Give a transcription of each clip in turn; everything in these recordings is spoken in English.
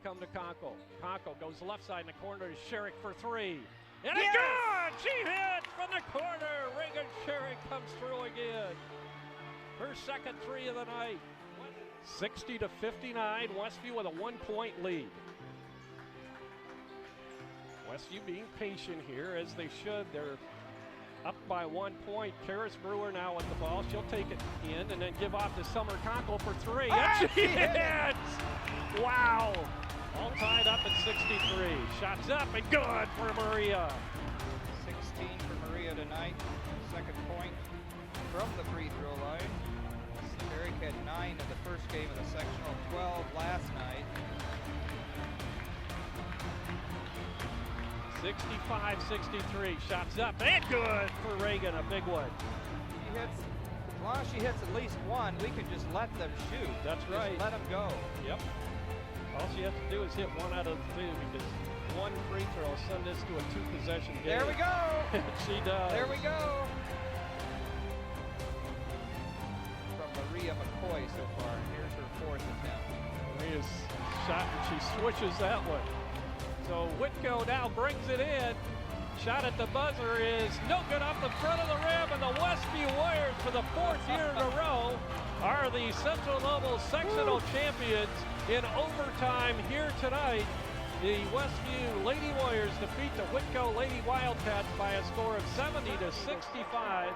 come to Conkle. Conkle goes left side in the corner to Sherrick for three. And Yes! it's good! She hits from the corner. Reagan Sherrick comes through again. Her second three of the night. 60-59, Westview with a 1-point lead. Westview being patient here, as they should. They're up by 1 point. Karis Brewer now with the ball. She'll take it in and then give off to Summer Conkle for three. And she hits! Wow! All tied up at 63. Shots up and good for Maria. 16 for Maria tonight. Second point from the free throw line. Sherrick had 9 in the first game of the sectional, 12 last night. 65-63. Shots up and good for Reagan. A big one. As long as she hits at least one, we can just let them shoot. That's Just right. let them go. Yep. All she has to do is hit one out of two, because one free throw will send this to a two-possession game. There we go. She does. There we go. From Maria McCoy so far. Here's her fourth attempt. Maria's shot, and she switches that one. So Whitco now brings it in. Shot at the buzzer is no good off the front of the rim, and the Westview Warriors, for the fourth year in a row, are the Central Level sectional champions. In overtime here tonight, the Westview Lady Warriors defeat the Whitco Lady Wildcats by a score of 70-65.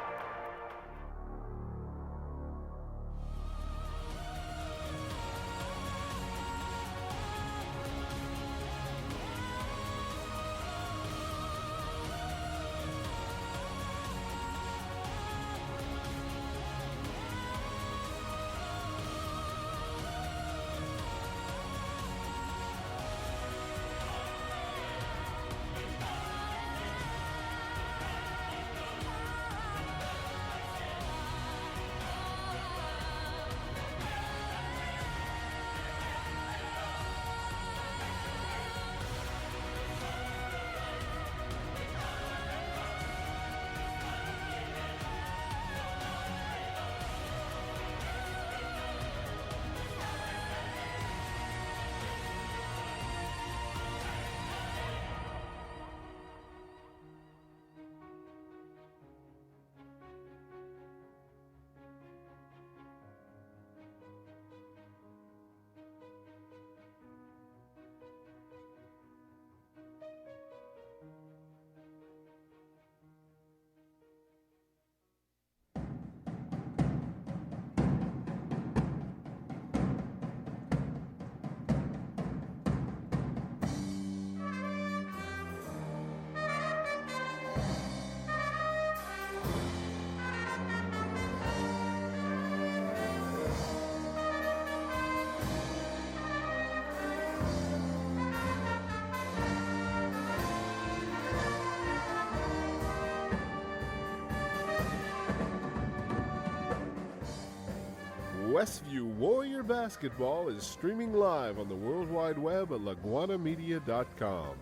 Westview Warrior Basketball is streaming live on the World Wide Web at LaGuanamedia.com.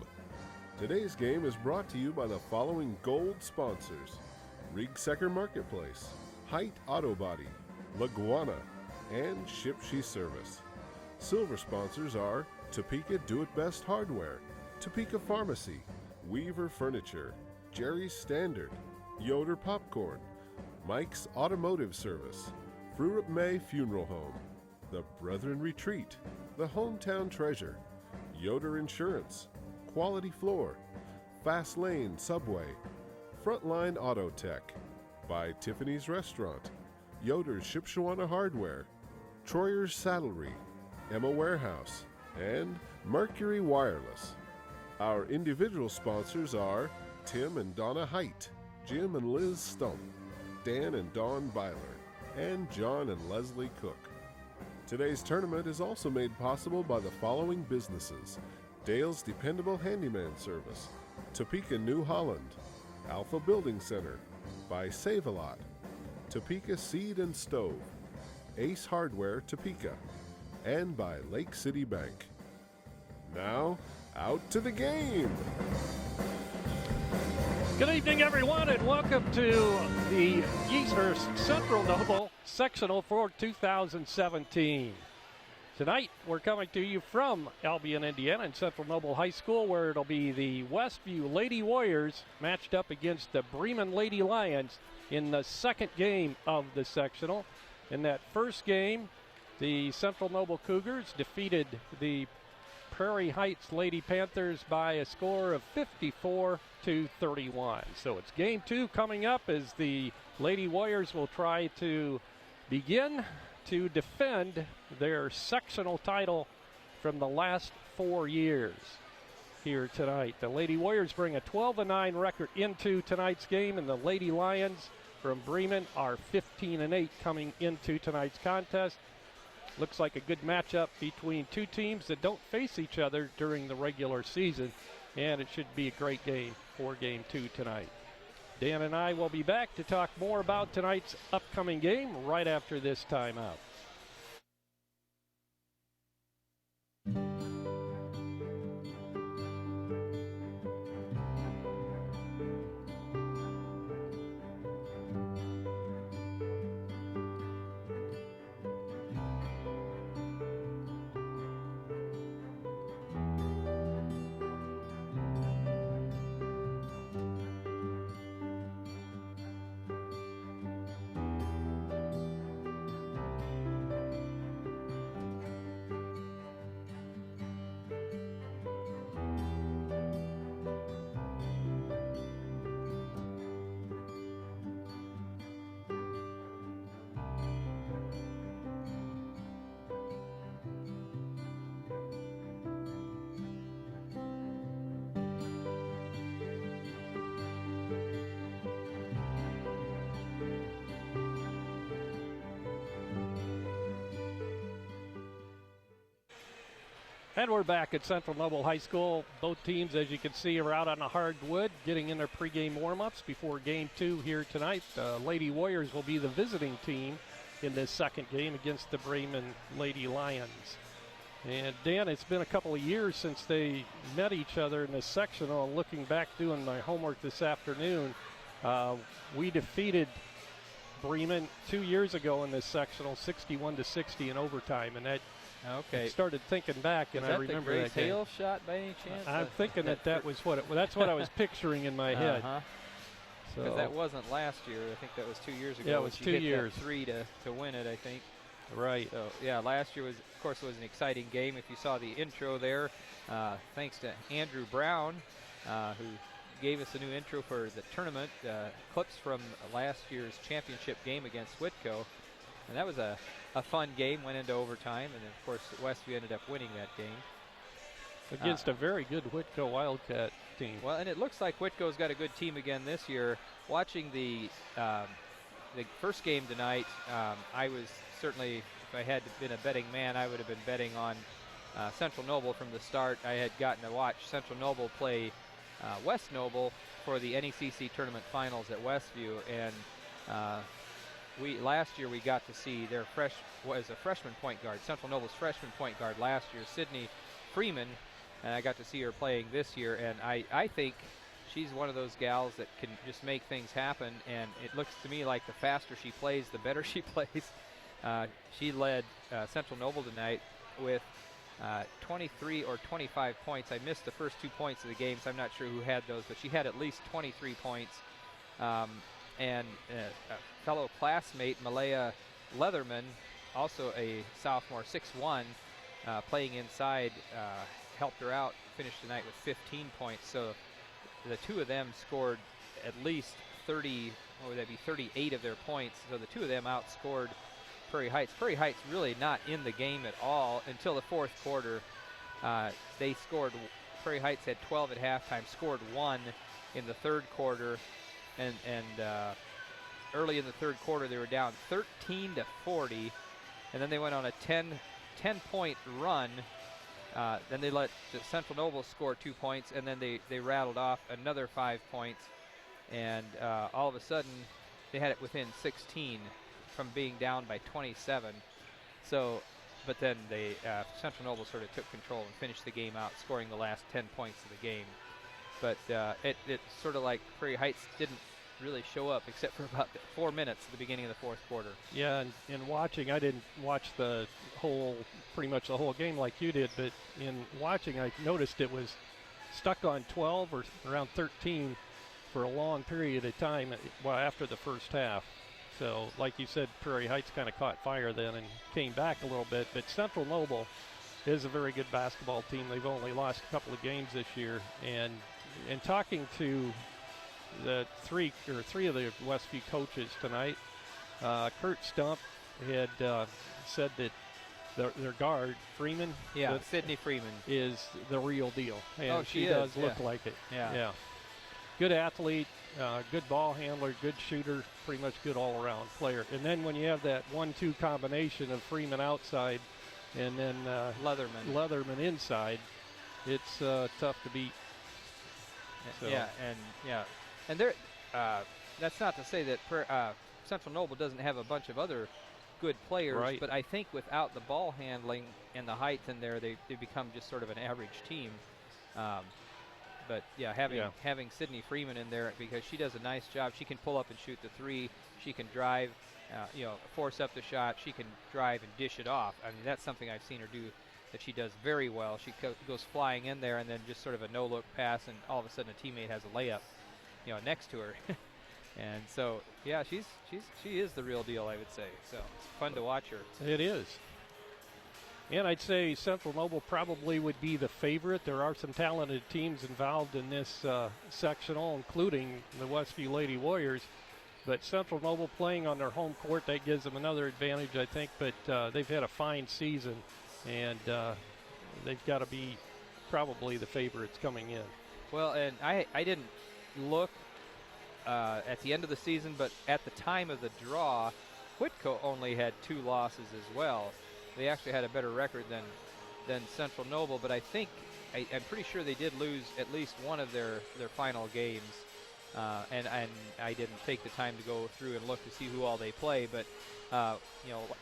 Today's game is brought to you by the following gold sponsors: Riegsecker Marketplace, Height Auto Body, LaGwana, and Ship-She Service. Silver sponsors are Topeka Do-It-Best Hardware, Topeka Pharmacy, Weaver Furniture, Jerry's Standard, Yoder Popcorn, Mike's Automotive Service, Frurup May Funeral Home, The Brethren Retreat, The Hometown Treasure, Yoder Insurance, Quality Floor, Fast Lane Subway, Frontline Auto Tech, by Tiffany's Restaurant, Yoder's Shipshewana Hardware, Troyer's Saddlery, Emma Warehouse, and Mercury Wireless. Our individual sponsors are Tim and Donna Height, Jim and Liz Stump, Dan and Dawn Byler, and John and Leslie Cook. Today's tournament is also made possible by the following businesses: Dale's Dependable Handyman Service, Topeka New Holland, Alpha Building Center, by Save-A-Lot, Topeka Seed and Stove, Ace Hardware Topeka, and by Lake City Bank. Now, out to the game! Good evening, everyone, and welcome to the Easthurst Central Noble Sectional for 2017. Tonight, we're coming to you from Albion, Indiana, and Central Noble High School, where it'll be the Westview Lady Warriors matched up against the Bremen Lady Lions in the second game of the sectional. In that first game, the Central Noble Cougars defeated the Prairie Heights Lady Panthers by a score of 54-31. So it's game 2 coming up as the Lady Warriors will try to begin to defend their sectional title from the last 4 years here tonight. The Lady Warriors bring a 12-9 record into tonight's game, and the Lady Lions from Bremen are 15-8 coming into tonight's contest. Looks like a good matchup between two teams that don't face each other during the regular season, and it should be a great game for game 2 tonight. Dan and I will be back to talk more about tonight's upcoming game right after this timeout. And we're back at Central Noble High School. Both teams, as you can see, are out on the hardwood, getting in their pregame warm-ups before game 2 here tonight. Lady Warriors will be the visiting team in this second game against the Bremen Lady Lions. And Dan, it's been a couple of years since they met each other in this sectional. Looking back, doing my homework this afternoon, we defeated Bremen 2 years ago in this sectional, 61-60 in overtime, and that. Okay. I started thinking back, and I remember that game. Tail shot by any chance? I'm thinking that was what that's what I was picturing in my head. Because that wasn't last year. I think that was 2 years ago. Yeah, it was 2 years. 3 to win it, I think. Right. So yeah, last year was, of course, an exciting game. If you saw the intro there, thanks to Andrew Brown, who gave us a new intro for the tournament, clips from last year's championship game against Whitco. And that was a fun game, went into overtime, and of course Westview ended up winning that game. Against a very good Whitco Wildcat team. Well, and it looks like Whitco's got a good team again this year. Watching the first game tonight, I was certainly, if I had been a betting man, I would have been betting on Central Noble from the start. I had gotten to watch Central Noble play West Noble for the NECC tournament finals at Westview, and last year we got to see their was a freshman point guard, Central Noble's freshman point guard last year, Sydney Freeman, and I got to see her playing this year, and I think she's one of those gals that can just make things happen, and it looks to me like the faster she plays, the better she plays. She led Central Noble tonight with 23 or 25 points. I missed the first 2 points of the game, so I'm not sure who had those, but she had at least 23 points. And a fellow classmate, Malaya Leatherman, also a sophomore, 6'1", playing inside, helped her out, finished tonight with 15 points. So the two of them scored at least 30, what would that be, 38 of their points. So the two of them outscored Prairie Heights. Prairie Heights really not in the game at all until the fourth quarter. They scored, Prairie Heights had 12 at halftime, scored 1 in the third quarter. And early in the third quarter, they were down 13-40, and then they went on a 10-point run. Then they let Central Noble score 2 points, and then they rattled off another 5 points, and all of a sudden, they had it within 16 from being down by 27. So, but then Central Noble sort of took control and finished the game out, scoring the last 10 points of the game. But it's sort of like Prairie Heights didn't really show up, except for about 4 minutes at the beginning of the fourth quarter. Yeah, and watching, I didn't watch pretty much the whole game like you did, but in watching, I noticed it was stuck on 12 or around 13 for a long period of time, after the first half. So, like you said, Prairie Heights kind of caught fire then and came back a little bit. But Central Noble is a very good basketball team. They've only lost a couple of games this year. And talking to the three of the Westview coaches tonight, Kurt Stump had said that their guard, Freeman, Sydney Freeman, is the real deal. And she does look like it. Yeah. Good athlete, good ball handler, good shooter, pretty much good all-around player. And then when you have that 1-2 combination of Freeman outside and then Leatherman inside, it's tough to beat. So. And there, that's not to say that Central Noble doesn't have a bunch of other good players, right. But I think without the ball handling and the height in there, they become just sort of an average team. But yeah, having Sydney Freeman in there, because she does a nice job. She can pull up and shoot the three. She can drive, force up the shot. She can drive and dish it off. I mean, that's something I've seen her do that she does very well. She goes flying in there and then just sort of a no-look pass, and all of a sudden a teammate has a layup, next to her. And so, yeah, she is the real deal, I would say. So it's fun to watch her. It is. And I'd say Central Noble probably would be the favorite. There are some talented teams involved in this sectional, including the Westview Lady Warriors. But Central Noble playing on their home court, that gives them another advantage, I think. But they've had a fine season, and they've got to be probably the favorites coming in. Well, and I didn't look at the end of the season, but at the time of the draw, Whitco only had 2 losses as well. They actually had a better record than Central Noble, but I'm pretty sure they did lose at least one of their final games. And I didn't take the time to go through and look to see who all they play, but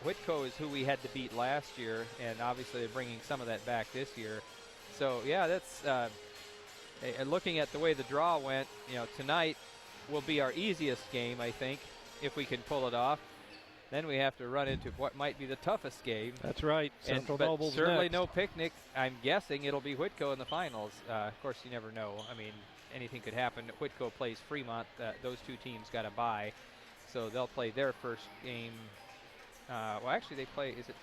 Whitco is who we had to beat last year, and obviously they're bringing some of that back this year. So yeah, that's looking at the way the draw went. Tonight will be our easiest game, I think, if we can pull it off. Then we have to run into what might be the toughest game. That's right. Central Noble's certainly next. No picnic. I'm guessing it'll be Whitco in the finals. Of course, you never know. I mean, anything could happen. Whitco plays Fremont. Those two teams got a bye, so they'll play their first game. Well, actually, they play. Is it?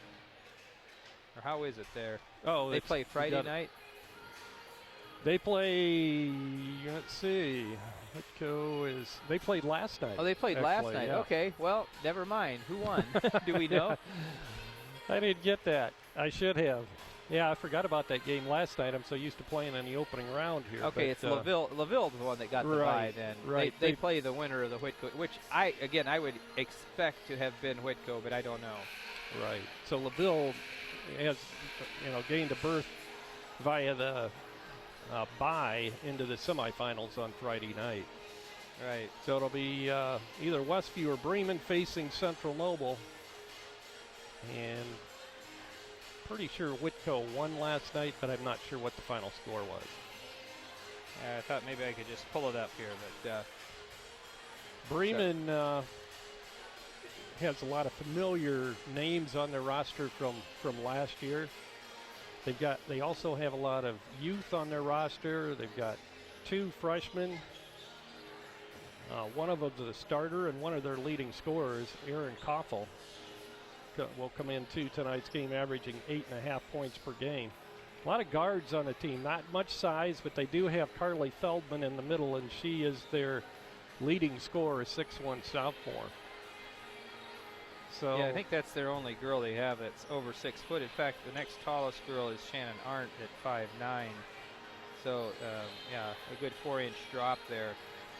Or how is it there? Oh, they play Friday night. They play. Let's see. They played last night. Oh, they played last night. Yeah. Okay. Well, never mind. Who won? Do we know? I didn't get that. I should have. Yeah, I forgot about that game last night. I'm so used to playing in the opening round here. Okay, it's LaVille. LaVille's the one that got the bye then. Right. They play the winner of the Whitco, which I would expect to have been Whitco, but I don't know. Right. So LaVille has, gained a berth via the bye into the semifinals on Friday night. Right. So it'll be either Westview or Bremen facing Central Noble. And pretty sure Whitco won last night, but I'm not sure what the final score was. I thought maybe I could just pull it up here, but Bremen has a lot of familiar names on their roster from last year. They also have a lot of youth on their roster. They've got 2 freshmen. One of them's a starter, and one of their leading scorers, Aaron Koffel, will come into tonight's game averaging 8.5 points per game. A lot of guards on the team, not much size, but they do have Carly Feldman in the middle, and she is their leading scorer, a 6'1" sophomore. So yeah, I think that's their only girl they have that's over 6 foot. In fact, the next tallest girl is Shannon Arndt at 5'9". So a good 4-inch drop there.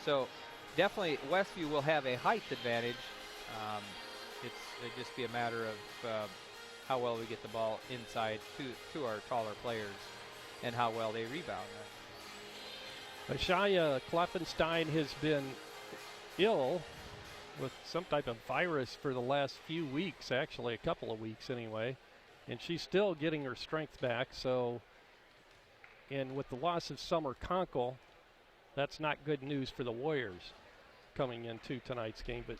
So definitely Westview will have a height advantage. It'd just be a matter of how well we get the ball inside to our taller players and how well they rebound. Ashaya Kleffenstein has been ill with some type of virus for the last few weeks, actually a couple of weeks anyway, and she's still getting her strength back. So, and with the loss of Summer Conkle, that's not good news for the Warriors. coming into tonight's game, but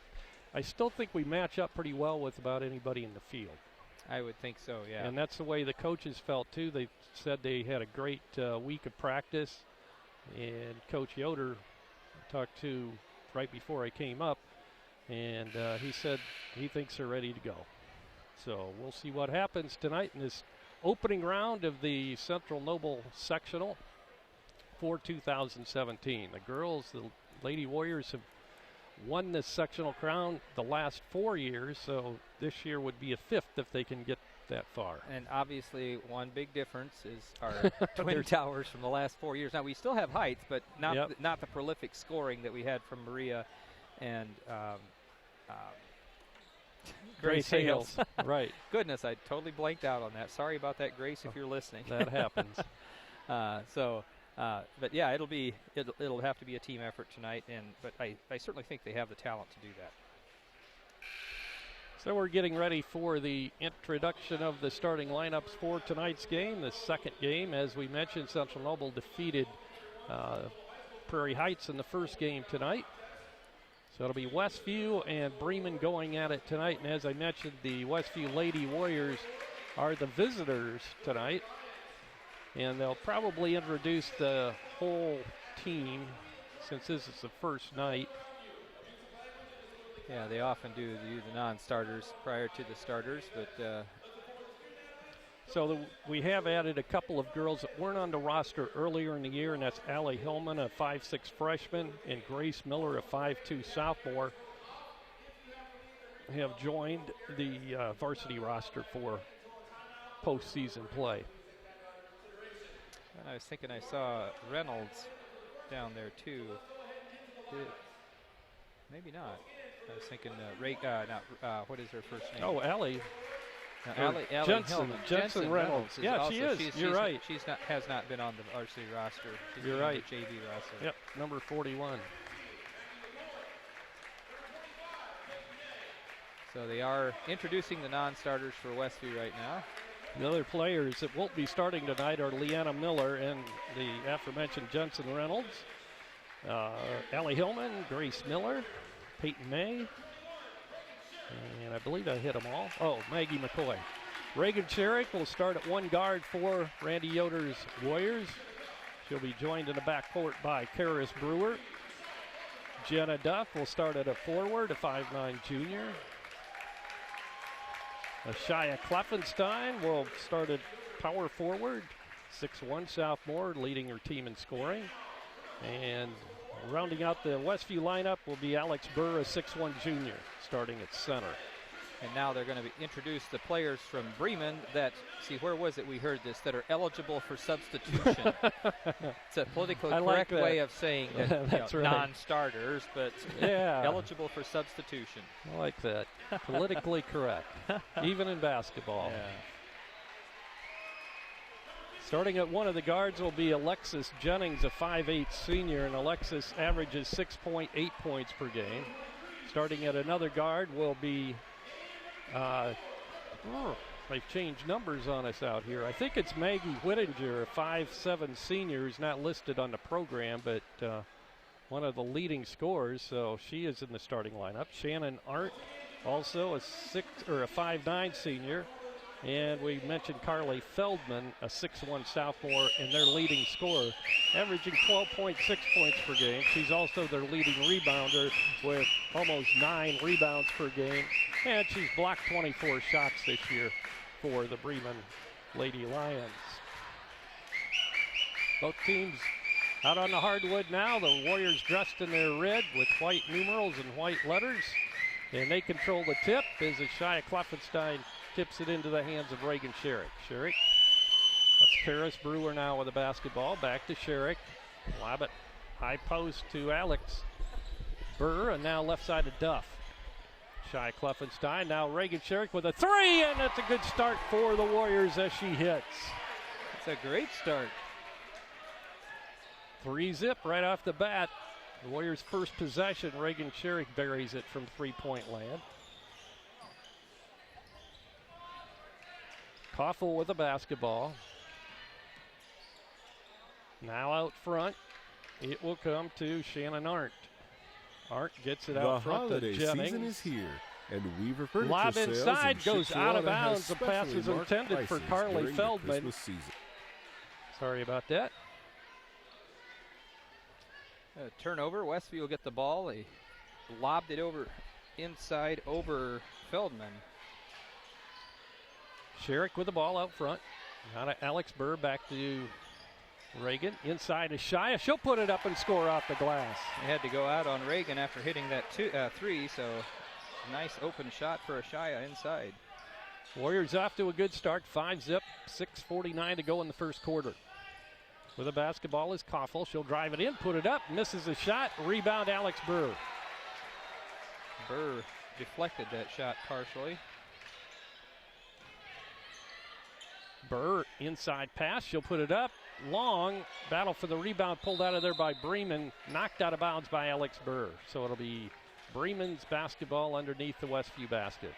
I still think we match up pretty well with about anybody in the field. I would think so, yeah. And that's the way the coaches felt, too. They said they had a great week of practice. And Coach Yoder talked to right before I came up, and he said he thinks they're ready to go. So we'll see what happens tonight in this opening round of the Central Noble Sectional for 2017. The girls, the Lady Warriors, have won this sectional crown the last 4 years, so this year would be a fifth if they can get that far. And obviously one big difference is our twin towers from the last 4 years. Now we still have heights, but not the prolific scoring that we had from Maria and Grace Hales. Right. Goodness, I totally blanked out on that. Sorry about that, Grace, if you're listening. That happens. But yeah, it'll have to be a team effort tonight, but I certainly think they have the talent to do that. So we're getting ready for the introduction of the starting lineups for tonight's game. The second game, as we mentioned, Central Noble defeated Prairie Heights in the first game tonight. So it'll be Westview and Bremen going at it tonight. And as I mentioned, the Westview Lady Warriors are the visitors tonight. And they'll probably introduce the whole team since this is the first night. Yeah, they often do the non-starters prior to the starters, but so we have added a couple of girls that weren't on the roster earlier in the year, and that's Allie Hillman, a 5'6" freshman, and Grace Miller, a 5'2" sophomore, have joined the varsity roster for postseason play. And I was thinking I saw Reynolds down there too. Maybe not. I was thinking what is her first name? Oh, Allie. Allie Jensen Reynolds. Yeah, she is. You're right. Has not been on the varsity roster. You're right. The JV roster. Yep, number 41. So they are introducing the non-starters for Westview right now. The other players that won't be starting tonight are Leanna Miller and the aforementioned Jensen Reynolds, Allie Hillman, Grace Miller, Peyton May, and I believe I hit them all. Oh, Maggie McCoy. Reagan Sherrick will start at one guard for Randy Yoder's Warriors. She'll be joined in the backcourt by Karis Brewer. Jenna Duff will start at a forward, a 5'9" junior. Shia Kleffenstein will start at power forward, 6'1" sophomore, leading her team in scoring. And rounding out the Westview lineup will be Alex Burr, a 6'1" junior, starting at center. And now they're going to introduce the players from Bremen that, see, where was it we heard this, that are eligible for substitution. It's a politically correct way of saying that, That's right. Non-starters, but eligible for substitution. I like that. Politically correct, even in basketball. Yeah. Starting at one of the guards will be Alexis Jennings, a 5'8" senior, and Alexis averages 6.8 points per game. Starting at another guard will be they've changed numbers on us out here. I think it's Maggie Whittinger, a 5'7" senior, who's not listed on the program, but one of the leading scorers, so she is in the starting lineup. Shannon Arndt, also a 5'9" senior. And we mentioned Carly Feldman, a 6'1" sophomore, and their leading scorer, averaging 12.6 points per game. She's also their leading rebounder with almost 9 rebounds per game. And she's blocked 24 shots this year for the Bremen Lady Lions. Both teams out on the hardwood now. The Warriors dressed in their red with white numerals and white letters. And they control the tip as Shia Kleffenstein tips it into the hands of Reagan Sherrick. Sherrick, that's Karis Brewer now with the basketball. Back to Sherrick. Lob it high post to Alex Burr, and now left side to Duff. Shia Kleffenstein, now Reagan Sherrick with a three, and that's a good start for the Warriors as she hits. It's a great start. 3-zip right off the bat. The Warriors' first possession, Reagan Sherrick buries it from three-point land. Koffel with the basketball. Now out front, it will come to Shannon Arndt. Arndt gets it The out front to holiday Jennings. season is here, and Weaver Furniture Lob Sales inside, in goes out of Shipshewana has bounds. The pass specially was marked intended for prices Carly during the Feldman. Christmas season. Sorry about that. Turnover. Westview will get the ball. They lobbed it over inside over Feldman. Sherrick with the ball out front. Out of Alex Burr, back to Reagan. Inside to Shia. She'll put it up and score off the glass. They had to go out on Reagan after hitting that three, so nice open shot for Shia inside. Warriors off to a good start. 5-zip, 6:49 to go in the first quarter. With the basketball is Koffel. She'll drive it in, put it up, misses a shot. Rebound, Alex Burr. Burr deflected that shot partially. Burr, inside pass. She'll put it up. Long. Battle for the rebound, pulled out of there by Bremen. Knocked out of bounds by Alex Burr. So it'll be Bremen's basketball underneath the Westview basket.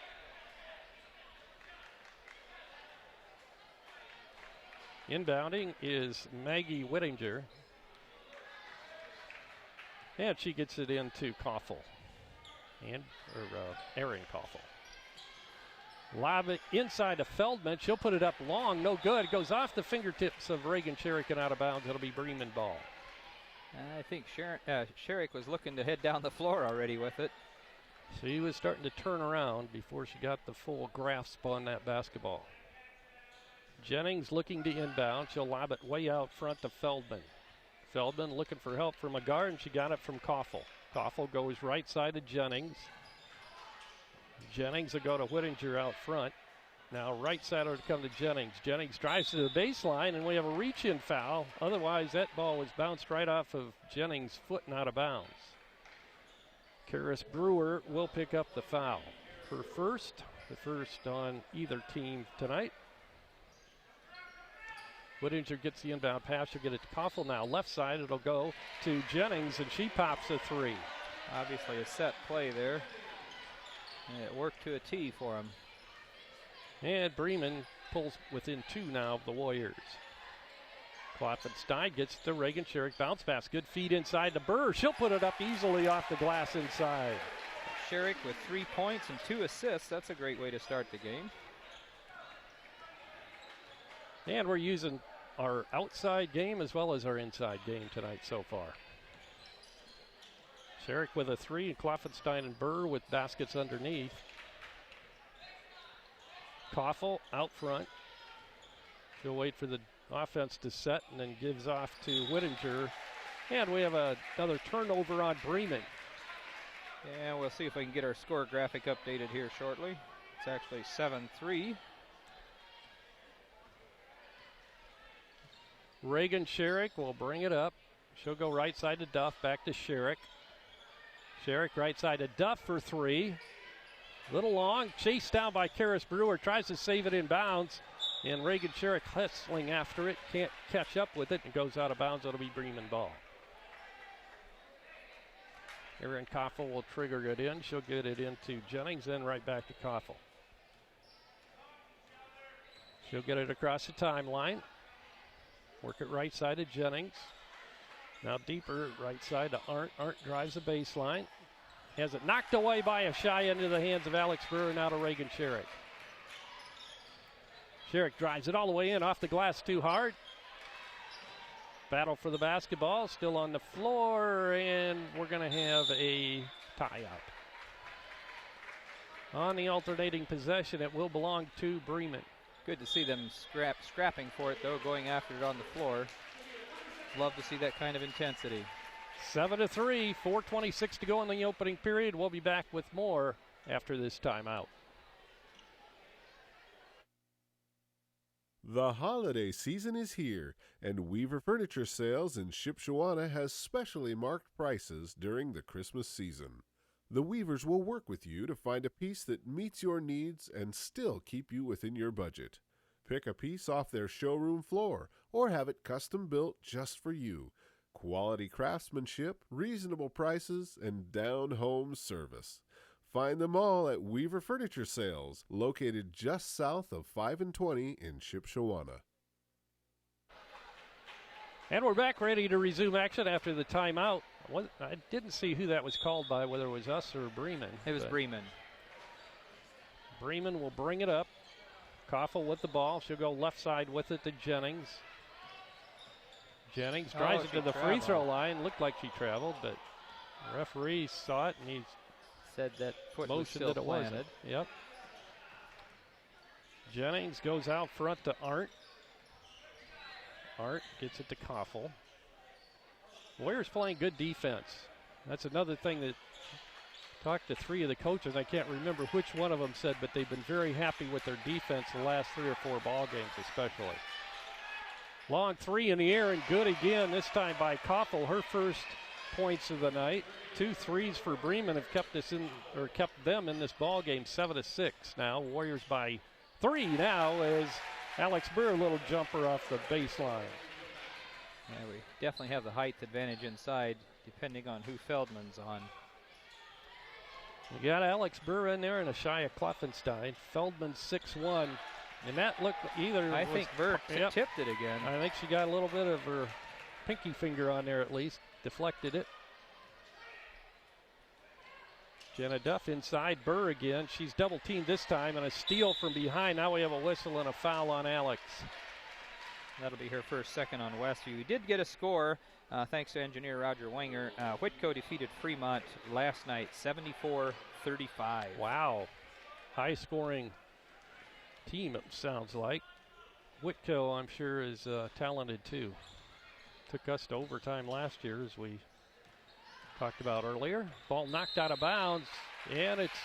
Inbounding is Maggie Whittinger. And she gets it into Koffel. Erin Koffel. Lob it inside to Feldman. She'll put it up long. No good. It goes off the fingertips of Reagan Sherrick and out of bounds. It'll be Bremen ball. I think Sherrick was looking to head down the floor already with it. She was starting to turn around before she got the full grasp on that basketball. Jennings looking to inbound. She'll lob it way out front to Feldman. Feldman looking for help from a guard, and she got it from Koffel. Koffel goes right side to Jennings. Jennings will go to Whittinger out front. Now right side will come to Jennings. Jennings drives to the baseline, and we have a reach-in foul. Otherwise, that ball was bounced right off of Jennings' foot and out of bounds. Karis Brewer will pick up the foul. Her first, the first on either team tonight. Whittinger gets the inbound pass. She'll get it to Koffel now. Left side, it'll go to Jennings, and she pops a three. Obviously a set play there. And it worked to a tee for him. And Bremen pulls within two now of the Warriors. Klopfenstein gets to Reagan Sherrick. Bounce pass. Good feed inside to Burr. She'll put it up easily off the glass inside. Sherrick with 3 points and 2 assists. That's a great way to start the game. And we're using our outside game as well as our inside game tonight so far. Sherrick with a three, and Klopfenstein and Burr with baskets underneath. Koffel out front. She'll wait for the offense to set and then gives off to Whittinger. And we have another turnover on Bremen. Yeah, we'll see if I can get our score graphic updated here shortly. It's actually 7-3. Reagan Sherrick will bring it up. She'll go right side to Duff, back to Sherrick. Sherrick right side to Duff for three. Little long, chased down by Karis Brewer, tries to save it in bounds, and Reagan Sherrick hustling after it, can't catch up with it, and goes out of bounds. It'll be Bremen ball. Erin Koffel will trigger it in. She'll get it into Jennings, then right back to Koffel. She'll get it across the timeline. Work it right side to Jennings. Now deeper, right side to Arndt. Arndt drives the baseline. Has it knocked away by a shy into the hands of Alex Burr, now to Reagan Sherrick. Sherrick drives it all the way in, off the glass too hard. Battle for the basketball, still on the floor, and we're going to have a tie-up. On the alternating possession, it will belong to Bremen. Good to see them scrapping for it, though, going after it on the floor. Love to see that kind of intensity. 7-3, 4:26 to go in the opening period. We'll be back with more after this timeout. The holiday season is here, and Weaver Furniture Sales in Shipshewana has specially marked prices during the Christmas season. The Weavers will work with you to find a piece that meets your needs and still keep you within your budget. Pick a piece off their showroom floor or have it custom built just for you. Quality craftsmanship, reasonable prices, and down-home service. Find them all at Weaver Furniture Sales, located just south of 5 and 20 in Shipshewana. And we're back ready to resume action after the timeout. I didn't see who that was called by, whether it was us or Bremen. It was Bremen. Bremen will bring it up. Koffel with the ball. She'll go left side with it to Jennings. Jennings drives it to the free throw line. Looked like she traveled, but the referee saw it and he said that foot was still that it planted. wasn't. Yep. Jennings goes out front to Arndt. Arndt gets it to Koffel. Warriors playing good defense. That's another thing that talked to three of the coaches. I can't remember which one of them said, but they've been very happy with their defense the last 3 or 4 ball games especially. Long three in the air and good again, this time by Koffel, her first points of the night. 2 threes for Bremen have kept them in this ball game 7-6 now. Warriors by 3 now as Alex Brewer, a little jumper off the baseline. Yeah, we definitely have the height advantage inside, depending on who Feldman's on. We got Alex Brewer in there and Ashaya Kloffenstein. Feldman's 6'1", and that looked either. I think Brewer tipped it again. I think she got a little bit of her pinky finger on there at least, deflected it. Jenna Duff inside, Burr again. She's double teamed this time and a steal from behind. Now we have a whistle and a foul on Alex. That'll be her first second on Westview. We did get a score thanks to engineer Roger Wenger. Whitco defeated Fremont last night 74-35. Wow. High scoring team it sounds like. Whitco I'm sure is talented too. Took us to overtime last year as we talked about earlier. Ball knocked out of bounds, and it's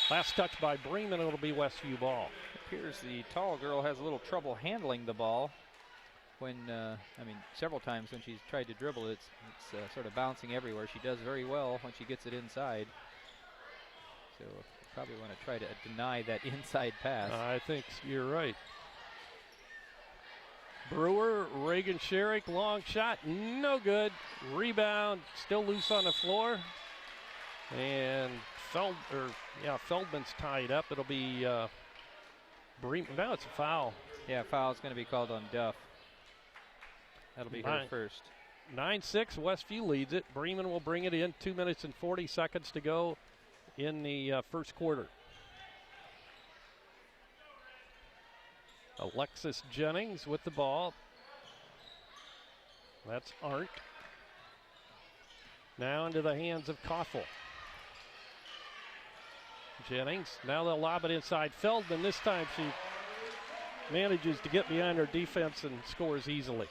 last touch by Bremen. It'll be Westview ball. It appears the tall girl has a little trouble handling the ball when, several times when she's tried to dribble, it's sort of bouncing everywhere. She does very well when she gets it inside. So probably want to try to deny that inside pass. I think you're right. Brewer, Reagan Sherrick, long shot, no good. Rebound, still loose on the floor. And Feldman's tied up. It'll be Bremen. Now it's a foul. Yeah, foul's going to be called on Duff. That'll be her first. 9-6, Westview leads it. Bremen will bring it in. 2 minutes and 40 seconds to go in the first quarter. Alexis Jennings with the ball. That's Arndt. Now into the hands of Koffel. Jennings, now they'll lob it inside Feldman. This time she manages to get behind her defense and scores easily.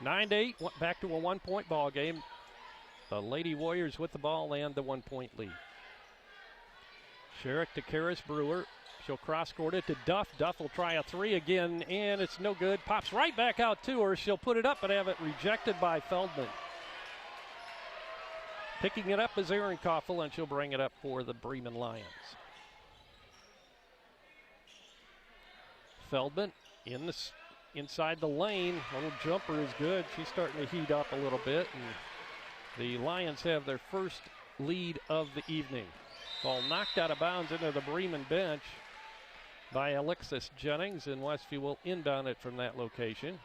9-8, back to a 1-point ball game. The Lady Warriors with the ball and the 1-point lead. Sherrick to Karis Brewer. She'll cross-court it to Duff. Duff will try a three again, and it's no good. Pops right back out to her. She'll put it up but have it rejected by Feldman. Picking it up is Erin Koffel, and she'll bring it up for the Bremen Lions. Feldman inside the lane. Little jumper is good. She's starting to heat up a little bit, and the Lions have their first lead of the evening. Ball knocked out of bounds into the Bremen bench by Alexis Jennings, and Westview will inbound it from that location.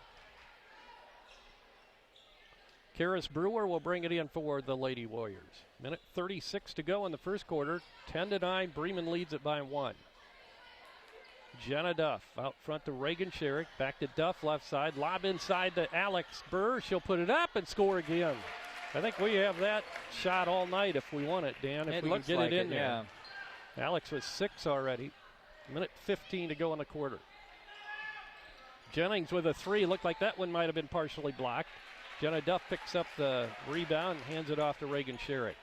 Karis Brewer will bring it in for the Lady Warriors. Minute 36 to go in the first quarter. 10-9, Bremen leads it by 1. Jenna Duff out front to Reagan Sherrick. Back to Duff, left side. Lob inside to Alex Burr. She'll put it up and score again. I think we have that shot all night if we want it, Dan. If we can get it in there. Yeah. Alex was 6 already. Minute 15 to go in the quarter. Jennings with a three. Looked like that one might have been partially blocked. Jenna Duff picks up the rebound and hands it off to Reagan Sherrick.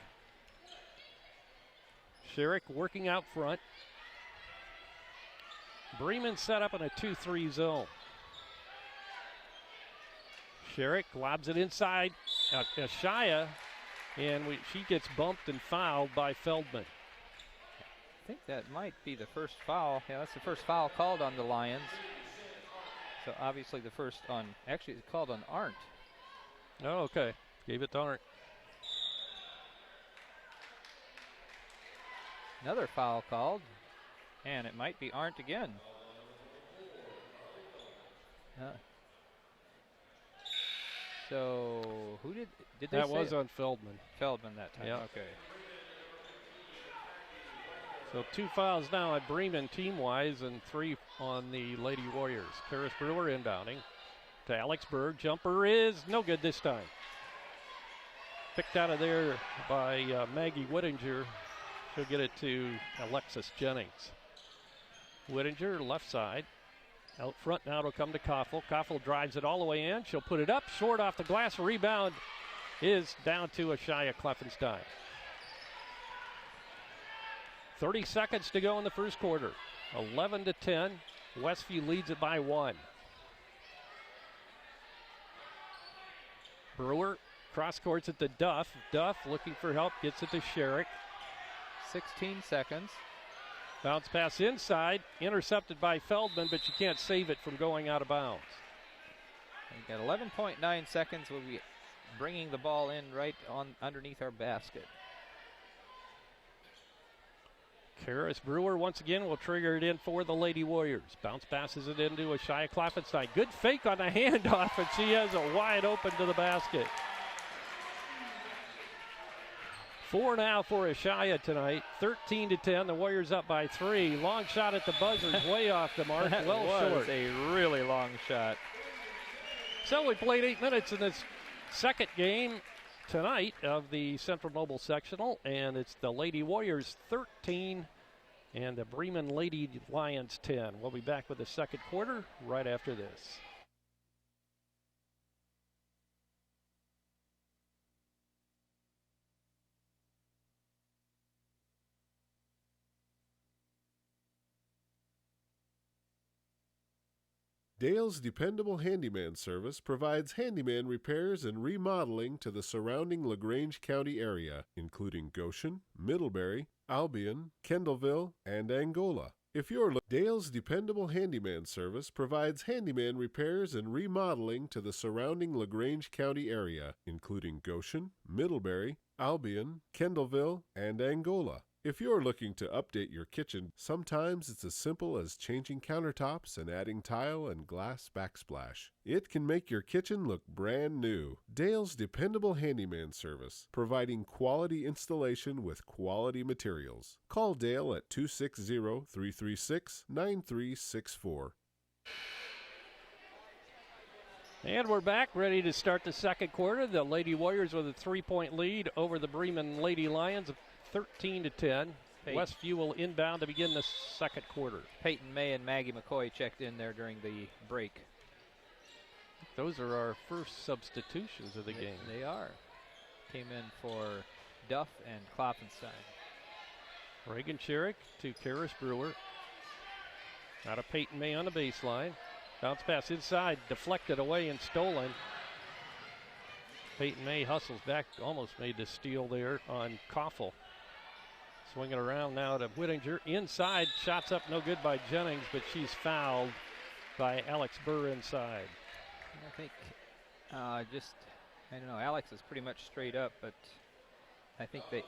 Sherrick working out front. Bremen set up in a 2-3 zone. Sherrick lobs it inside. Ashaya, and she gets bumped and fouled by Feldman. I think that might be the first foul. Yeah, that's the first foul called on the Lions. So obviously the first on, actually it's called on Arndt. Oh, okay. Gave it to Arndt. Another foul called, and it might be Arndt again. So who did they That say was on Feldman. Feldman that time? Yep. Okay. So 2 fouls now at Bremen team-wise and 3 on the Lady Warriors. Karis Brewer inbounding to Alex Berg. Jumper is no good this time. Picked out of there by Maggie Whittinger. She'll get it to Alexis Jennings. Whittinger, left side. Out front now it'll come to Koffel. Koffel drives it all the way in. She'll put it up, short off the glass. Rebound is down to Ashaya Kleffenstein. 30 seconds to go in the first quarter. 11-10. Westview leads it by 1. Brewer cross courts it to Duff. Duff looking for help, gets it to Sherrick. 16 seconds. Bounce pass inside, intercepted by Feldman, but you can't save it from going out of bounds. We've got 11.9 seconds. We'll be bringing the ball in right on underneath our basket. Karis Brewer once again will trigger it in for the Lady Warriors. Bounce passes it into Ashaya Kleffenstein. Good fake on the handoff, and she has it wide open to the basket. 4 now for Ashaya tonight. 13-10. The Warriors up by 3. Long shot at the buzzer, way off the mark. That well was short. a really long shot. So we played 8 minutes in this second game tonight of the Central Noble Sectional, and it's the Lady Warriors 13 and the Bremen Lady Lions 10. We'll be back with the second quarter right after this. Dale's Dependable Handyman Service provides handyman repairs and remodeling to the surrounding LaGrange County area, including Goshen, Middlebury, Albion, Kendallville, and Angola. Dale's Dependable Handyman Service provides handyman repairs and remodeling to the surrounding LaGrange County area, including Goshen, Middlebury, Albion, Kendallville, and Angola. If you're looking to update your kitchen, sometimes it's as simple as changing countertops and adding tile and glass backsplash. It can make your kitchen look brand new. Dale's Dependable Handyman Service, providing quality installation with quality materials. Call Dale at 260-336-9364. And we're back, ready to start the second quarter. The Lady Warriors with a 3-point lead over the Bremen Lady Lions, 13-10. Westview will inbound to begin the second quarter. Peyton May and Maggie McCoy checked in there during the break. Those are our first substitutions of the game. They are. Came in for Duff and Klopfenstein. Reagan Sherrick to Karis Brewer. Out of Peyton May on the baseline. Bounce pass inside, deflected away and stolen. Peyton May hustles back, almost made the steal there on Koffel. Swinging around now to Whittinger. Inside, shots up, no good by Jennings, but she's fouled by Alex Burr inside. I think I don't know, Alex is pretty much straight up, but I think it's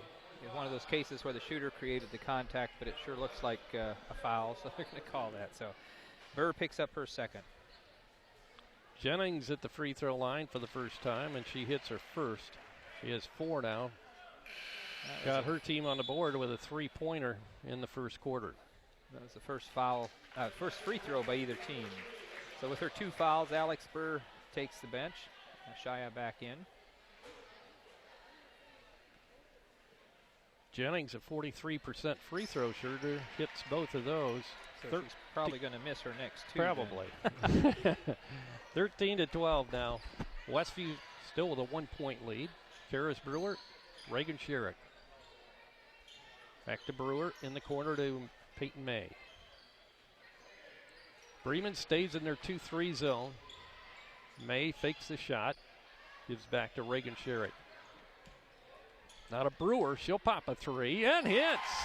one of those cases where the shooter created the contact, but it sure looks like a foul, so they're going to call that. So Burr picks up her second. Jennings at the free throw line for the first time, and she hits her first. She has 4 now. Got her team on the board with a 3-pointer in the first quarter. That was the first first free throw by either team. So with her 2 fouls, Alex Burr takes the bench. Shia back in. Jennings, a 43% free throw shooter, hits both of those. So she's probably going to miss her next 2. Probably. 13-12 now. Westview still with a 1-point lead. Karis Brewer, Reagan Sherrick. Back to Brewer in the corner to Peyton May. Bremen stays in their 2-3 zone. May fakes the shot. Gives back to Reagan Sherrick. Now to Brewer. She'll pop a 3 and hits.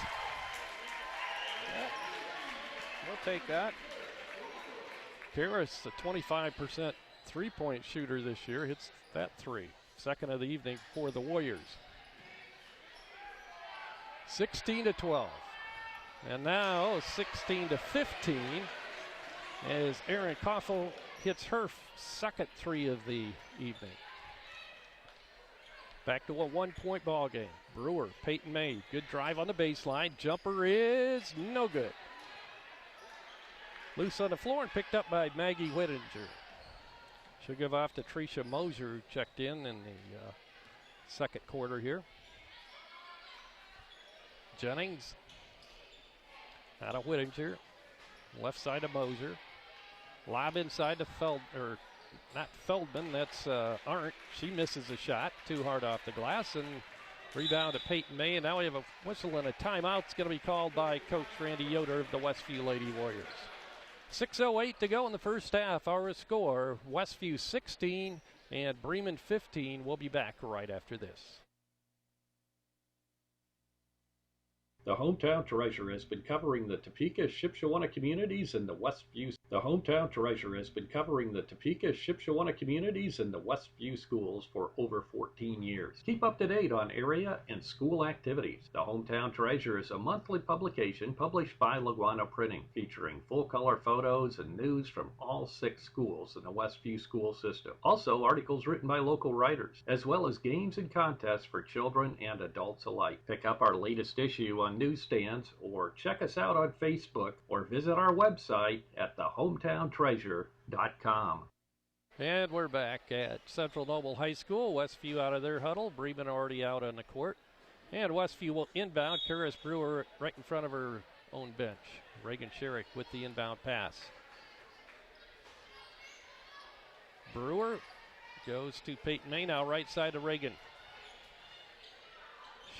Yeah. We'll take that. Karis, a 25% three-point shooter this year, hits that 3. Second of the evening for the Warriors. 16-12. And now 16-15 as Erin Koffel hits her second 3 of the evening. Back to a one-point ball game. Brewer, Peyton May, good drive on the baseline. Jumper is no good. Loose on the floor and picked up by Maggie Whittinger. She'll give off to Tricia Moser, who checked in the second quarter here. Jennings out of Whittinger. Left side of Moser. Lob inside to not Feldman, that's Arndt. She misses a shot, too hard off the glass, and rebound to Peyton May. And now we have a whistle and a timeout. It's going to be called by Coach Randy Yoder of the Westview Lady Warriors. 6:08 to go in the first half. Our score, Westview 16 and Bremen 15. We'll be back right after this. The Hometown Treasure has been covering the Topeka, Shipshewana communities in the Westview. The Hometown Treasure has been covering the Topeka, Shipshewana communities in the Westview schools for over 14 years. Keep up to date on area and school activities. The Hometown Treasure is a monthly publication published by LaGwana Printing, featuring full-color photos and news from all 6 schools in the Westview school system. Also, articles written by local writers, as well as games and contests for children and adults alike. Pick up our latest issue on newsstands, or check us out on Facebook, or visit our website at thehometowntreasure.com. And we're back at Central Noble High School. Westview out of their huddle. Bremen already out on the court. And Westview will inbound. Karis Brewer right in front of her own bench. Reagan Sherrick with the inbound pass. Brewer goes to Peyton May, now right side to Reagan.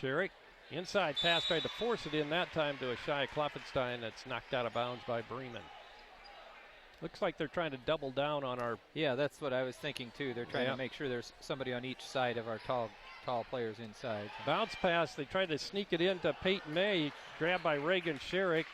Sherrick. Inside pass, tried to force it in that time to a Shia Kloffenstein that's knocked out of bounds by Bremen. Looks like they're trying to double down on our... Yeah, that's what I was thinking too. They're trying to make sure there's somebody on each side of our tall players inside. Bounce pass, they tried to sneak it into Peyton May, grabbed by Reagan Sherrick.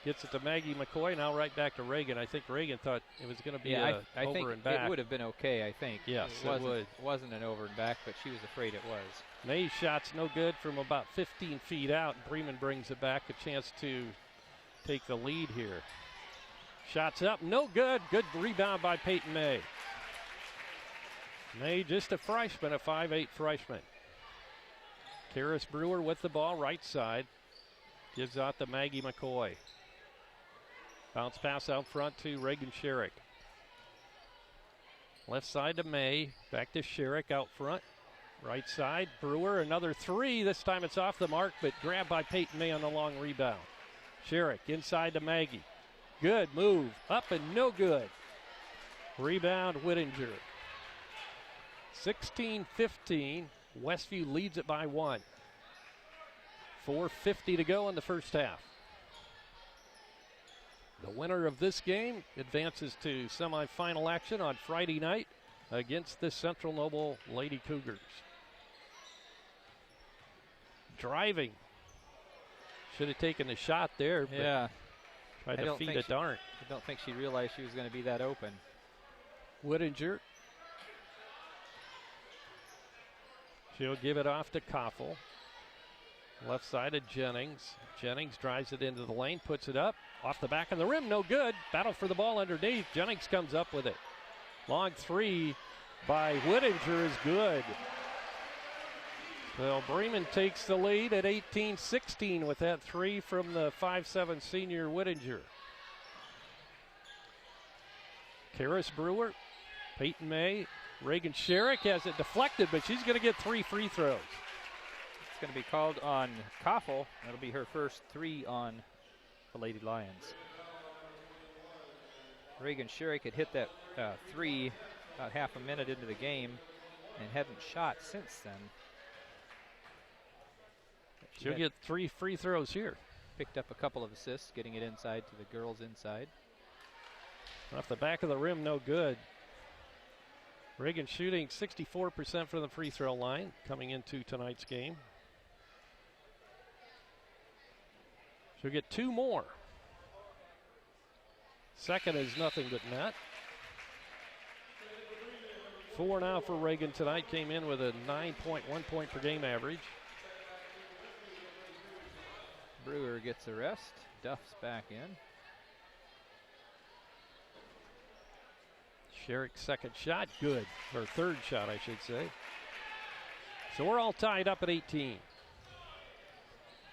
Gets it to Maggie McCoy, now right back to Reagan. I think Reagan thought it was going to be I over think and back. It would have been okay, I think. Yes, it wasn't an over and back, but she was afraid it was. May's shot's no good from about 15 feet out. Bremen brings it back, a chance to take the lead here. Shots up, no good. Good rebound by Peyton May. May just a freshman, a 5'8" freshman. Karis Brewer with the ball, right side. Gives out to Maggie McCoy. Bounce pass out front to Reagan Sherrick. Left side to May. Back to Sherrick out front. Right side, Brewer, another 3. This time it's off the mark, but grabbed by Peyton May on the long rebound. Sherrick inside to Maggie. Good move. Up and no good. Rebound, Whittinger. 16-15. Westview leads it by 1. 4:50 to go in the first half. The winner of this game advances to semifinal action on Friday night against the Central Noble Lady Cougars. Driving. Should have taken the shot there, but tried to feed it to Arndt. I don't think she realized she was going to be that open. Whittinger. She'll give it off to Koffel. Left side of Jennings. Jennings drives it into the lane, puts it up. Off the back of the rim, no good. Battle for the ball underneath. Jennings comes up with it. Long 3 by Whittinger is good. Well, Bremen takes the lead at 18-16 with that 3 from the 5'7" senior Whittinger. Karis Brewer, Peyton May, Reagan Sherrick has it deflected, but she's going to get 3 free throws. It's going to be called on Koffel. That'll be her first 3 on the Lady Lions. Reagan Sherrick had hit that 3 about half a minute into the game and hadn't shot since then. She'll get 3 free throws here. Picked up a couple of assists, getting it inside to the girls inside. Off the back of the rim, no good. Reagan shooting 64% from the free throw line coming into tonight's game. She'll get 2 more. Second is nothing but net. 4 now for Reagan tonight. Came in with a 9.1 point per game average. Brewer gets a rest. Duff's back in. Sherrick's second shot, good. Or third shot, I should say. So we're all tied up at 18.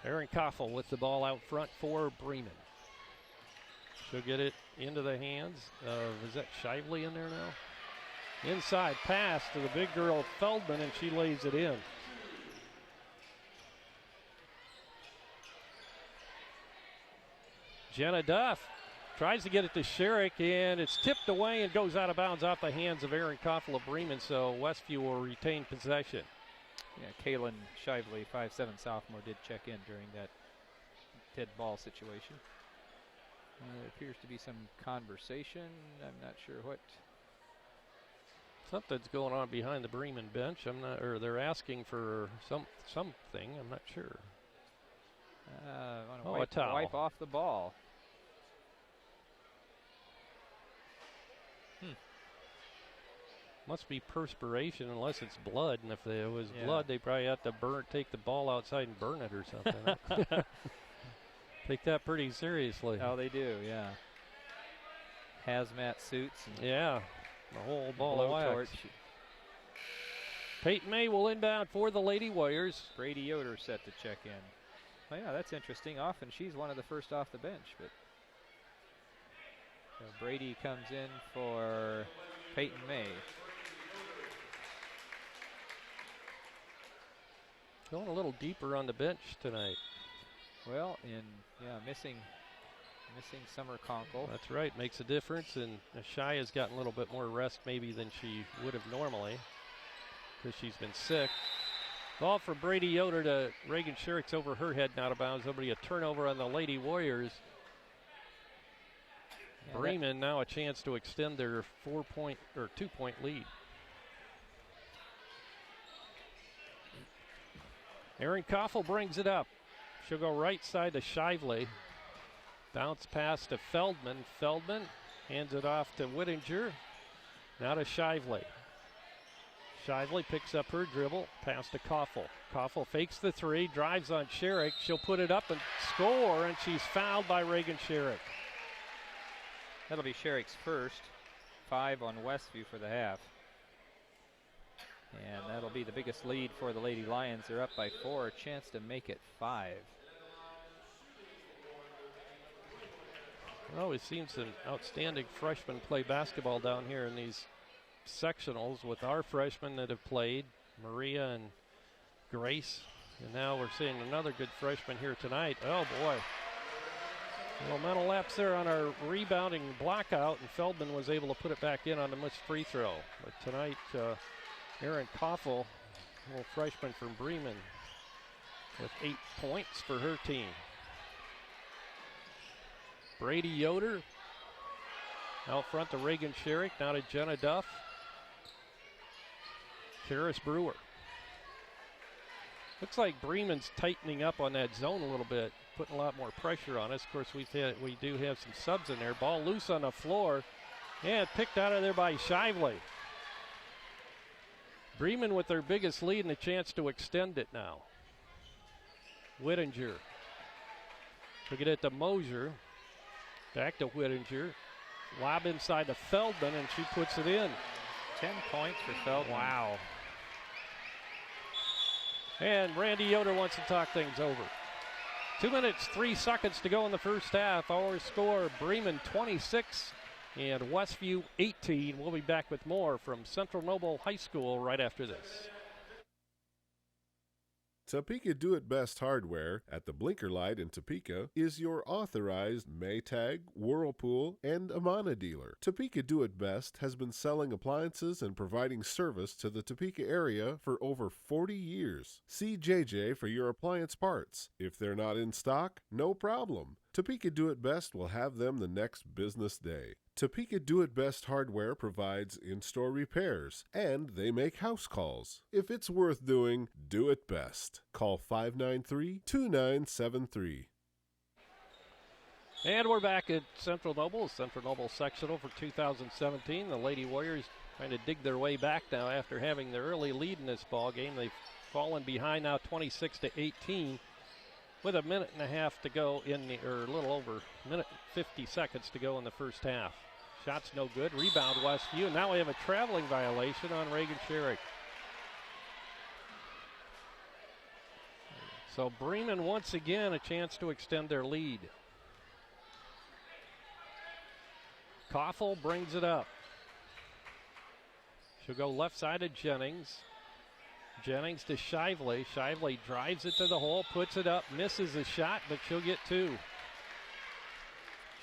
Erin Koffel with the ball out front for Bremen. She'll get it into the hands of, is that Shively in there now? Inside pass to the big girl Feldman, and she lays it in. Jenna Duff tries to get it to Sherrick, and it's tipped away and goes out of bounds off the hands of Erin Koffel of Bremen, so Westview will retain possession. Yeah, Kaylin Shively, 5'7" sophomore, did check in during that dead ball situation. There appears to be some conversation. I'm not sure what. Something's going on behind the Bremen bench. I'm not, or they're asking for something. I'm not sure. A towel. Wipe off the ball. Must be perspiration unless it's blood, and if there was blood, they probably have to take the ball outside and burn it or something. Take that pretty seriously. Oh, they do, yeah. Hazmat suits. And yeah, the whole ball of wax. Peyton May will inbound for the Lady Warriors. Brady Yoder set to check in. Oh, yeah, that's interesting. Often she's one of the first off the bench, but so Brady comes in for Peyton May. Going a little deeper on the bench tonight. Well, missing Summer Conkle. That's right, makes a difference, and Shai has gotten a little bit more rest maybe than she would have normally because she's been sick. Ball from Brady Yoder to Reagan Sherrick's over her head, not out of bounds. There'll be a turnover on the Lady Warriors. Yeah, Bremen now a chance to extend their 2-point lead. Erin Koffel brings it up. She'll go right side to Shively. Bounce pass to Feldman. Feldman hands it off to Whittinger. Now to Shively. Shively picks up her dribble. Pass to Koffel. Koffel fakes the three, drives on Sherrick. She'll put it up and score, and she's fouled by Reagan Sherrick. That'll be Sherrick's first. 5 on Westview for the half. And that'll be the biggest lead for the Lady Lions. They're up by 4, a chance to make it 5. Well, we've seen some outstanding freshmen play basketball down here in these sectionals with our freshmen that have played, Maria and Grace. And now we're seeing another good freshman here tonight. Oh, boy. A little mental lapse there on our rebounding blockout, and Feldman was able to put it back in on the missed free throw. But tonight, Erin Koffel, a little freshman from Bremen, with 8 points for her team. Brady Yoder out front to Reagan Sherrick, now to Jenna Duff. Karis Brewer. Looks like Bremen's tightening up on that zone a little bit, putting a lot more pressure on us. Of course, we do have some subs in there. Ball loose on the floor, and picked out of there by Shively. Bremen with their biggest lead and a chance to extend it now. Whittinger. Took it to Mosier. Back to Whittinger. Lob inside to Feldman, and she puts it in. 10 points for Feldman. Wow. And Randy Yoder wants to talk things over. 2 minutes, 3 seconds to go in the first half. Our score, Bremen 26 and Westview 18. We'll be back with more from Central Noble High School right after this. Topeka Do-It-Best Hardware at the Blinker Light in Topeka is your authorized Maytag, Whirlpool, and Amana dealer. Topeka Do-It-Best has been selling appliances and providing service to the Topeka area for over 40 years. See JJ for your appliance parts. If they're not in stock, no problem. Topeka Do-It-Best will have them the next business day. Topeka Do-It-Best Hardware provides in-store repairs, and they make house calls. If it's worth doing, do it best. Call 593-2973. And we're back at Central Noble sectional for 2017. The Lady Warriors trying to dig their way back now after having their early lead in this ball game. They've fallen behind now 26-18. With a minute and a half to go or a little over a minute and 50 seconds to go in the first half. Shot's no good. Rebound Westview. And now we have a traveling violation on Reagan Sherrick. So Bremen once again a chance to extend their lead. Koffel brings it up. She'll go left-sided Jennings. Jennings to Shively. Shively drives it to the hole, puts it up, misses a shot, but she'll get 2.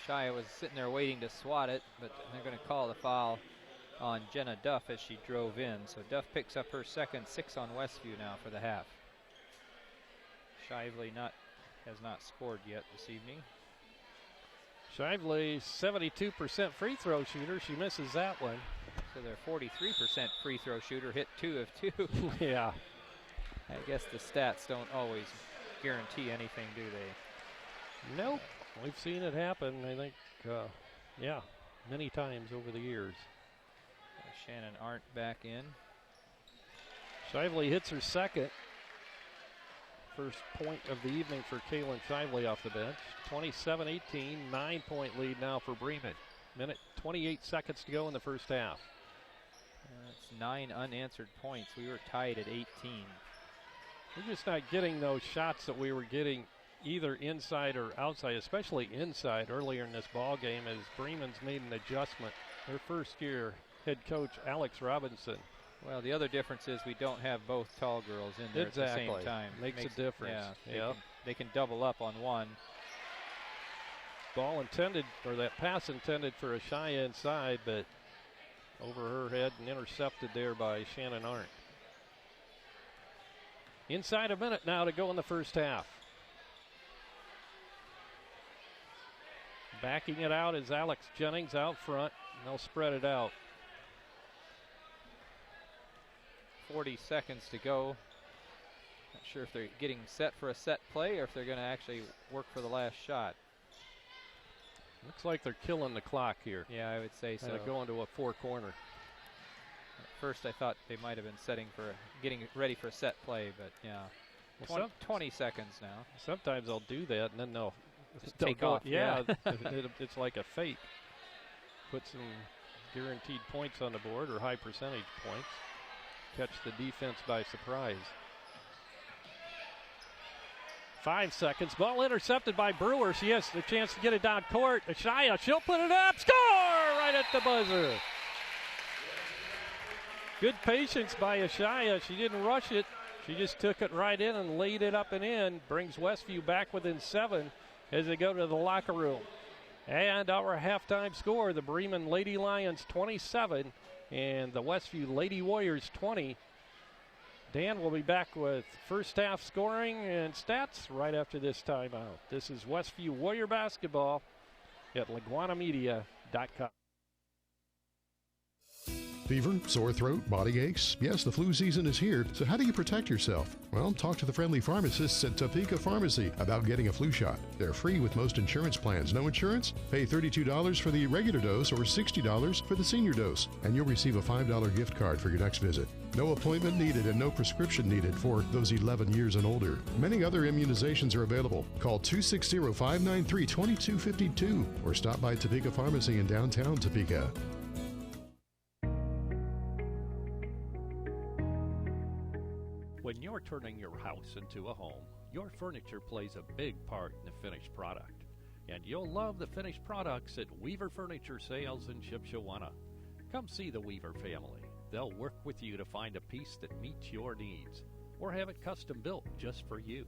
Shia was sitting there waiting to swat it, but they're going to call the foul on Jenna Duff as she drove in. So Duff picks up her second, 6 on Westview now for the half. Shively has not scored yet this evening. Shively, 72% free throw shooter. She misses that one. So their 43% free throw shooter hit 2 of 2. Yeah. I guess the stats don't always guarantee anything, do they? Nope. We've seen it happen, I think, many times over the years. Shannon Arndt back in. Shively hits her second. First point of the evening for Kaylin Shively off the bench. 27-18, 9-point lead now for Bremen. Minute 28 seconds to go in the first half. That's 9 unanswered points. We were tied at 18. We're just not getting those shots that we were getting either inside or outside, especially inside earlier in this ball game as Bremen's made an adjustment. Their first year head coach Alex Robinson. Well, the other difference is we don't have both tall girls in there at the same time. Makes a difference. Yeah, they can double up on one. Ball intended, or that pass intended for a Shia inside, but over her head and intercepted there by Shannon Arndt. Inside a minute now to go in the first half. Backing it out is Alex Jennings out front, and they'll spread it out. 40 seconds to go. Not sure if they're getting set for a set play or if they're going to actually work for the last shot. Looks like they're killing the clock here. Yeah, I would say so. Going to a 4-corner. At first I thought they might have been getting ready for a set play, but yeah. 20 seconds now. Sometimes they'll do that and then they'll take off. Yeah, it's like a fake. Put some guaranteed points on the board or high percentage points. Catch the defense by surprise. 5 seconds. Ball intercepted by Brewer. She has the chance to get it down court. Ashaya, she'll put it up. Score! Right at the buzzer. Good patience by Ashaya. She didn't rush it. She just took it right in and laid it up and in. Brings Westview back within 7 as they go to the locker room. And our halftime score, the Bremen Lady Lions 27 and the Westview Lady Warriors 20. Dan will be back with first half scoring and stats right after this timeout. This is Westview Warrior Basketball at LaGuanaMedia.com. Fever, sore throat, body aches. Yes, the flu season is here, so how do you protect yourself? Well, talk to the friendly pharmacists at Topeka Pharmacy about getting a flu shot. They're free with most insurance plans. No insurance? Pay $32 for the regular dose or $60 for the senior dose, and you'll receive a $5 gift card for your next visit. No appointment needed and no prescription needed for those 11 years and older. Many other immunizations are available. Call 260-593-2252 or stop by Topeka Pharmacy in downtown Topeka. When you're turning your house into a home, your furniture plays a big part in the finished product. And you'll love the finished products at Weaver Furniture Sales in Shipshewana. Come see the Weaver family. They'll work with you to find a piece that meets your needs or have it custom built just for you.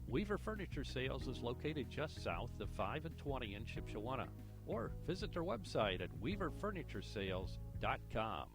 Weaver Furniture Sales is located just south of 5 and 20 in Shipshewana, or visit their website at weaverfurnituresales.com.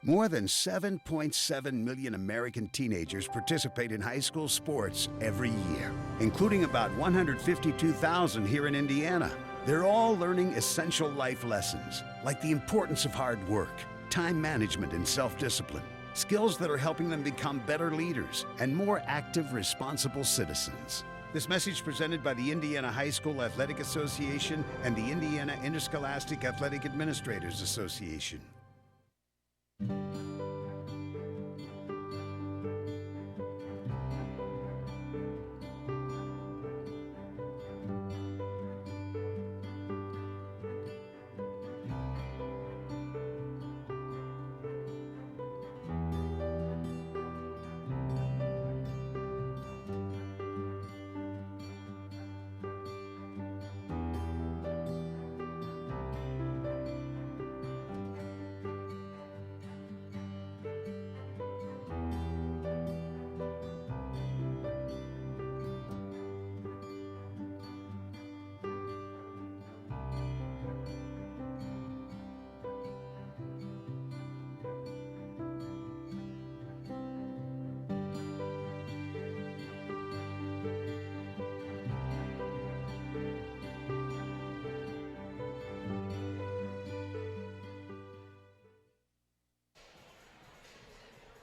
More than 7.7 million American teenagers participate in high school sports every year, including about 152,000 here in Indiana. They're all learning essential life lessons, like the importance of hard work, time management, and self-discipline, skills that are helping them become better leaders and more active, responsible citizens. This message presented by the Indiana High School Athletic Association and the Indiana Interscholastic Athletic Administrators Association.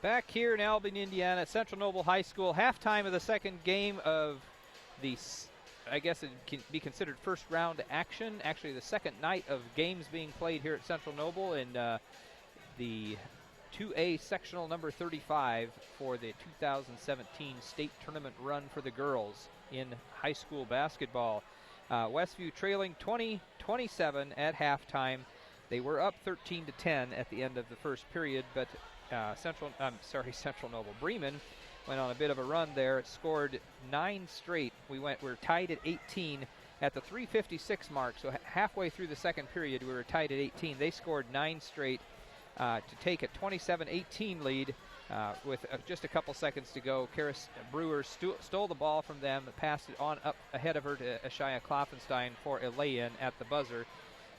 Back here in Albany, Indiana, at Central Noble High School, halftime of the second game of the, I guess it can be considered first round action. Actually, the second night of games being played here at Central Noble in the 2A sectional number 35 for the 2017 state tournament run for the girls in high school basketball. Westview trailing 20-27 at halftime. They were up 13-10 at the end of the first period, but Central Noble Bremen went on a bit of a run there. It scored 9 straight. We're tied at 18 at the 3:56 mark. So halfway through the second period, we were tied at 18. They scored 9 straight to take a 27-18 lead with just a couple seconds to go. Karis Brewer stole the ball from them, passed it on up ahead of her to Ashaya Kloffenstein for a lay-in at the buzzer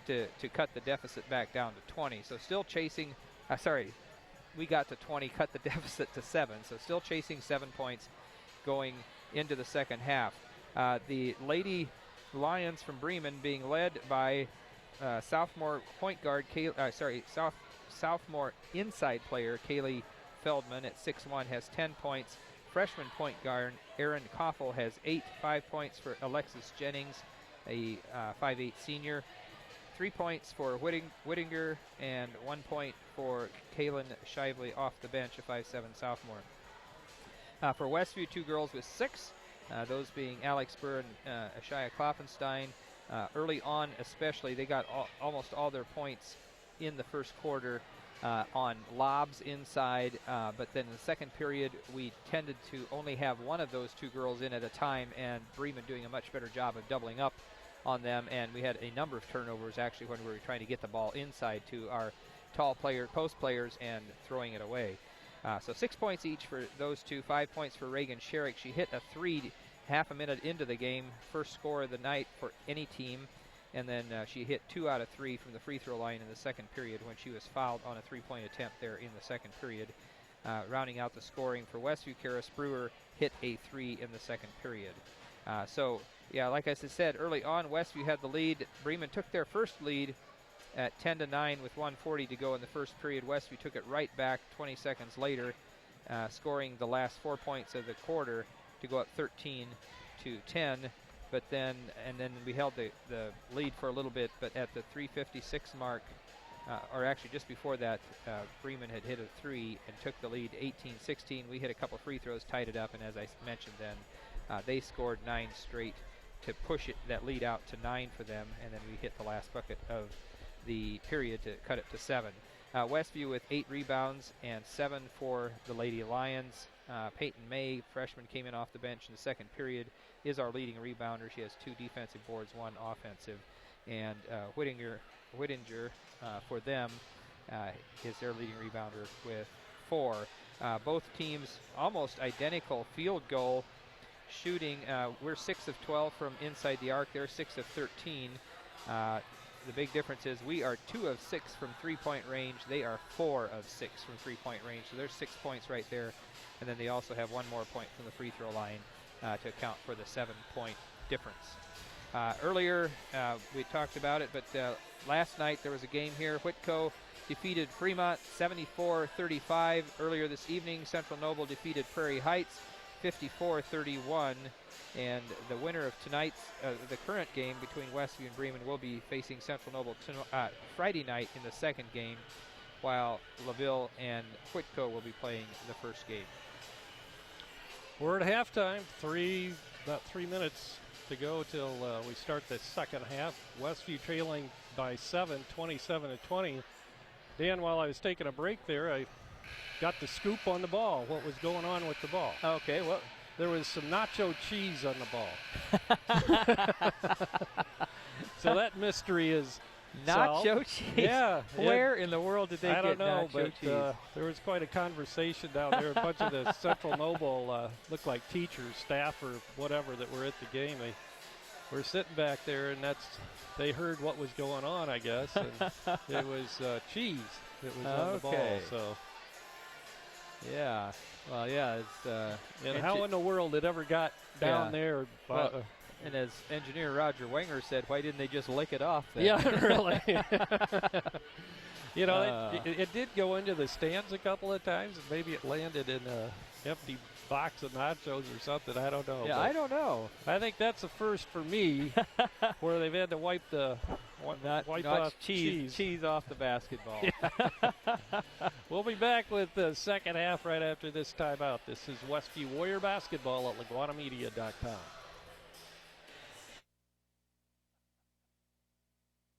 to cut the deficit back down to 20. So still chasing. We got to 20, cut the deficit to 7. So still chasing 7 points going into the second half. The Lady Lions from Bremen being led by sophomore point guard, sophomore inside player Kaylee Feldman at 6'1" has 10 points. Freshman point guard Erin Koffel has 5 points for Alexis Jennings, a 5'8" senior. 3 points for Whittinger and 1 point for Kaylin Shively off the bench, a 5'7" sophomore. For Westview, 2 girls with 6, those being Alex Burr and Ashaya Kloffenstein. Early on especially, they got almost all their points in the first quarter on lobs inside, but then in the second period, we tended to only have one of those 2 girls in at a time, and Bremen doing a much better job of doubling up on them, and we had a number of turnovers actually when we were trying to get the ball inside to our tall post players and throwing it away. So 6 points each for those 2, 5 points for Reagan Sherrick. She hit a 3 half a minute into the game, first score of the night for any team, and then she hit 2 out of 3 from the free throw line in the second period when she was fouled on a 3-point attempt there in the second period. Rounding out the scoring for Westview, Karis Brewer hit a 3 in the second period. Yeah, like I said, early on, Westview had the lead. Bremen took their first lead at 10-9 with 1:40 to go in the first period. Westview took it right back 20 seconds later, scoring the last 4 points of the quarter to go up 13-10. But then we held the lead for a little bit. But at the 3:56 mark, or actually just before that, Bremen had hit a 3 and took the lead 18-16. We hit a couple free throws, tied it up, and as I mentioned then, they scored 9 straight to push that lead out to 9 for them, and then we hit the last bucket of the period to cut it to 7. Westview with 8 rebounds and 7 for the Lady Lions. Peyton May, freshman, came in off the bench in the second period, is our leading rebounder. She has 2 defensive boards, 1 offensive, and Whittinger for them is their leading rebounder with 4. Both teams almost identical field goal shooting. We're 6 of 12 from inside the arc. They're 6 of 13. The big difference is we are 2 of 6 from 3-point range. They are 4 of 6 from 3-point range. So there's 6 points right there. And then they also have 1 more point from the free throw line to account for the 7-point difference. Earlier, we talked about it, but last night there was a game here. Whitco defeated Fremont 74-35. Earlier this evening, Central Noble defeated Prairie Heights 54-31, and the winner of tonight's, the current game between Westview and Bremen will be facing Central Noble Friday night in the second game, while LaVille and Whitco will be playing the first game. We're at halftime, about 3 minutes to go till we start the second half. Westview trailing by 7, 27-20. Dan, while I was taking a break there, I got the scoop on the ball, what was going on with the ball. Okay, well, there was some nacho cheese on the ball. So that mystery is nacho solved. cheese? Yeah. Where in the world did they get I don't know, nacho but cheese? There was quite a conversation down there. A bunch of the Central Noble looked like teachers, staff, or whatever that were at the game. They were sitting back there, and they heard what was going on, I guess, and it was cheese that was on the ball. So. Yeah, well, yeah, it's and how in the world it ever got down there? Well, and as engineer Roger Wenger said, why didn't they just lick it off then? Yeah, really. You know, it did go into the stands a couple of times, and maybe it landed in an empty box of nachos or something. I don't know. Yeah, I don't know. I think that's a first for me, where they've had to wipe Not off cheese off the basketball. We'll be back with the second half right after this timeout. This is Westview Warrior Basketball at LaGuanaMedia.com.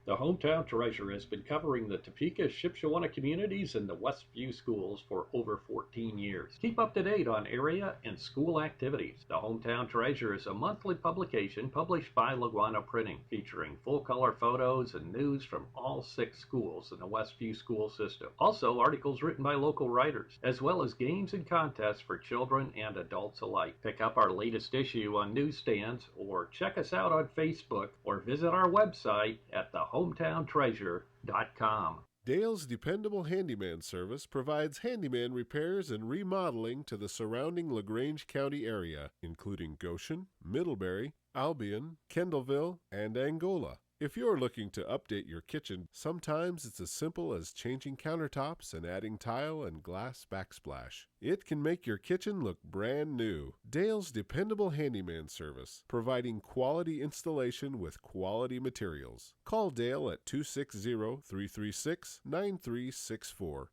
The Hometown Treasure has been covering the Topeka, Shipshewana communities and the Westview schools for over 14 years. Keep up to date on area and school activities. The Hometown Treasure is a monthly publication published by LaGwana Printing, featuring full-color photos and news from all 6 schools in the Westview school system. Also, articles written by local writers, as well as games and contests for children and adults alike. Pick up our latest issue on newsstands, or check us out on Facebook, or visit our website at thehometowntreasure.com. Dale's Dependable Handyman Service provides handyman repairs and remodeling to the surrounding LaGrange County area, including Goshen, Middlebury, Albion, Kendallville, and Angola. If you're looking to update your kitchen, sometimes it's as simple as changing countertops and adding tile and glass backsplash. It can make your kitchen look brand new. Dale's Dependable Handyman Service, providing quality installation with quality materials. Call Dale at 260-336-9364.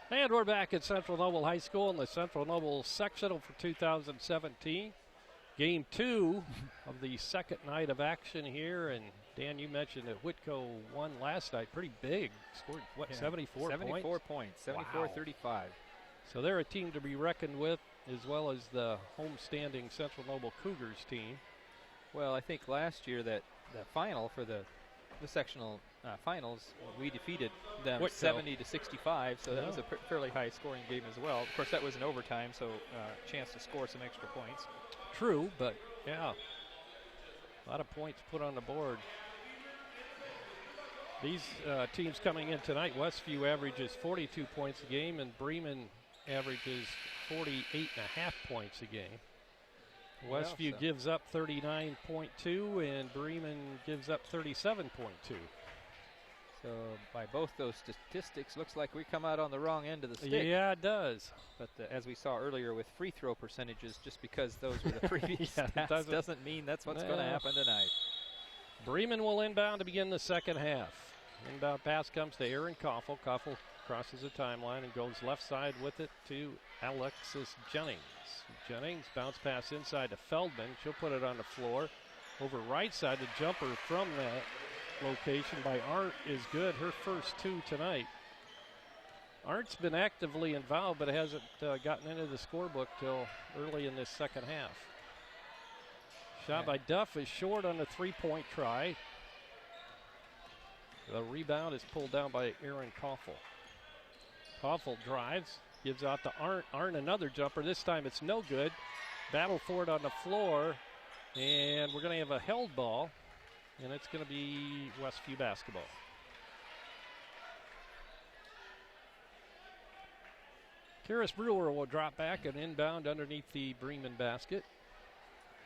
And we're back at Central Noble High School in the Central Noble sectional for 2017. Game 2 of the second night of action here, and Dan, you mentioned that Whitco won last night pretty big. Scored, 74 points? 74 points, 74-35. Wow. So they're a team to be reckoned with, as well as the homestanding Central Noble Cougars team. Well, I think last year that the final for the sectional finals, we defeated them Whitco. 70-65, so that was a fairly high-scoring game as well. Of course, that was in overtime, so chance to score some extra points. True, but yeah, a lot of points put on the board. These teams coming in tonight, Westview averages 42 points a game, and Bremen averages 48.5 points a game. Westview gives up 39.2, and Bremen gives up 37.2. So by both those statistics, looks like we come out on the wrong end of the stick. Yeah, it does. But as we saw earlier with free throw percentages, just because those were the previous stats doesn't mean that's what's going to happen tonight. Bremen will inbound to begin the second half. Inbound pass comes to Aaron Koffel. Koffel crosses the timeline and goes left side with it to Alexis Jennings. Jennings bounce pass inside to Feldman. She'll put it on the floor. Over right side, the jumper from that location by Arndt is good. Her first 2 tonight. Arndt's been actively involved, but hasn't gotten into the scorebook till early in this second half. Shot by Duff is short on the three-point try. The rebound is pulled down by Aaron Koffel. Koffel drives, gives out to Arndt. Arndt another jumper. This time it's no good. Battle for it on the floor, and we're going to have a held ball. And it's going to be Westview basketball. Karis Brewer will drop back and inbound underneath the Bremen basket.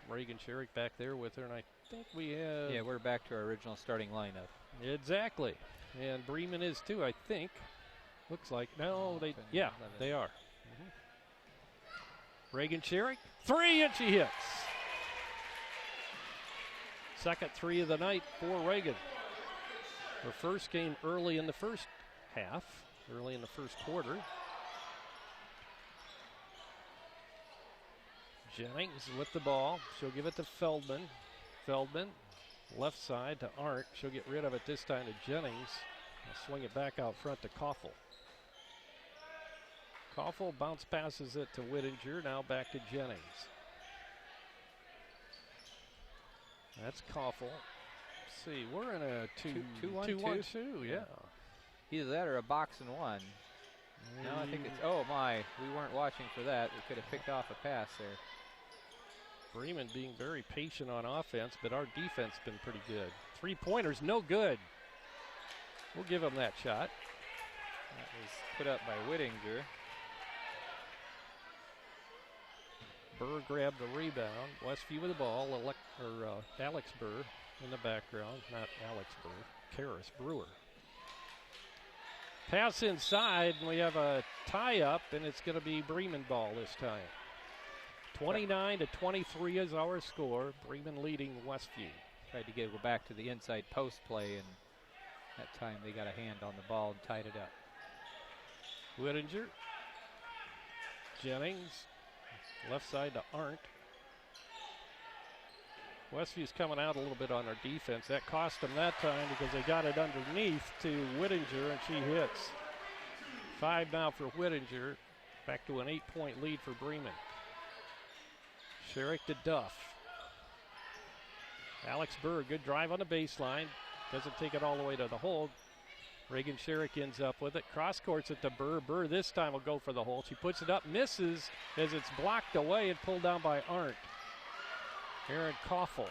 Reagan Sherrick back there with her, and I think we have... Yeah, we're back to our original starting lineup. Exactly. And Bremen is too, I think. Looks like. No, they... Yeah, 11. They are. Reagan Sherrick. 3, and she hits. Second 3 of the night for Reagan. Her first game early in the first half, early in the first quarter. Jennings with the ball. She'll give it to Feldman. Feldman, left side to Arndt. She'll get rid of it this time to Jennings. I'll swing it back out front to Koffel. Koffel bounce passes it to Whittinger. Now back to Jennings. That's Koffel. Let's see, we're in a 2-1-2. Yeah. Either that or a box and one. No, I think it's, oh my, we weren't watching for that. We could have picked off a pass there. Bremen being very patient on offense, but our defense been pretty good. 3-pointers, no good. We'll give them that shot. That was put up by Whittinger. Burr grabbed the rebound. Westview with the ball. Alex Burr in the background. Not Alex Burr. Karis Brewer. Pass inside, and we have a tie-up, and it's going to be Bremen ball this time. 29-23 is our score. Bremen leading Westview. Tried to go back to the inside post play, and that time they got a hand on the ball and tied it up. Whittinger. Jennings. Left side to Arndt. Westview's coming out a little bit on our defense. That cost them that time because they got it underneath to Whittinger, and she hits. 5 now for Whittinger. Back to an 8-point lead for Bremen. Sherrick to Duff. Alex Burr, good drive on the baseline. Doesn't take it all the way to the hole. Reagan Sherrick ends up with it. Cross courts it to Burr. Burr this time will go for the hole. She puts it up, misses as it's blocked away and pulled down by Arndt. Aaron Koffel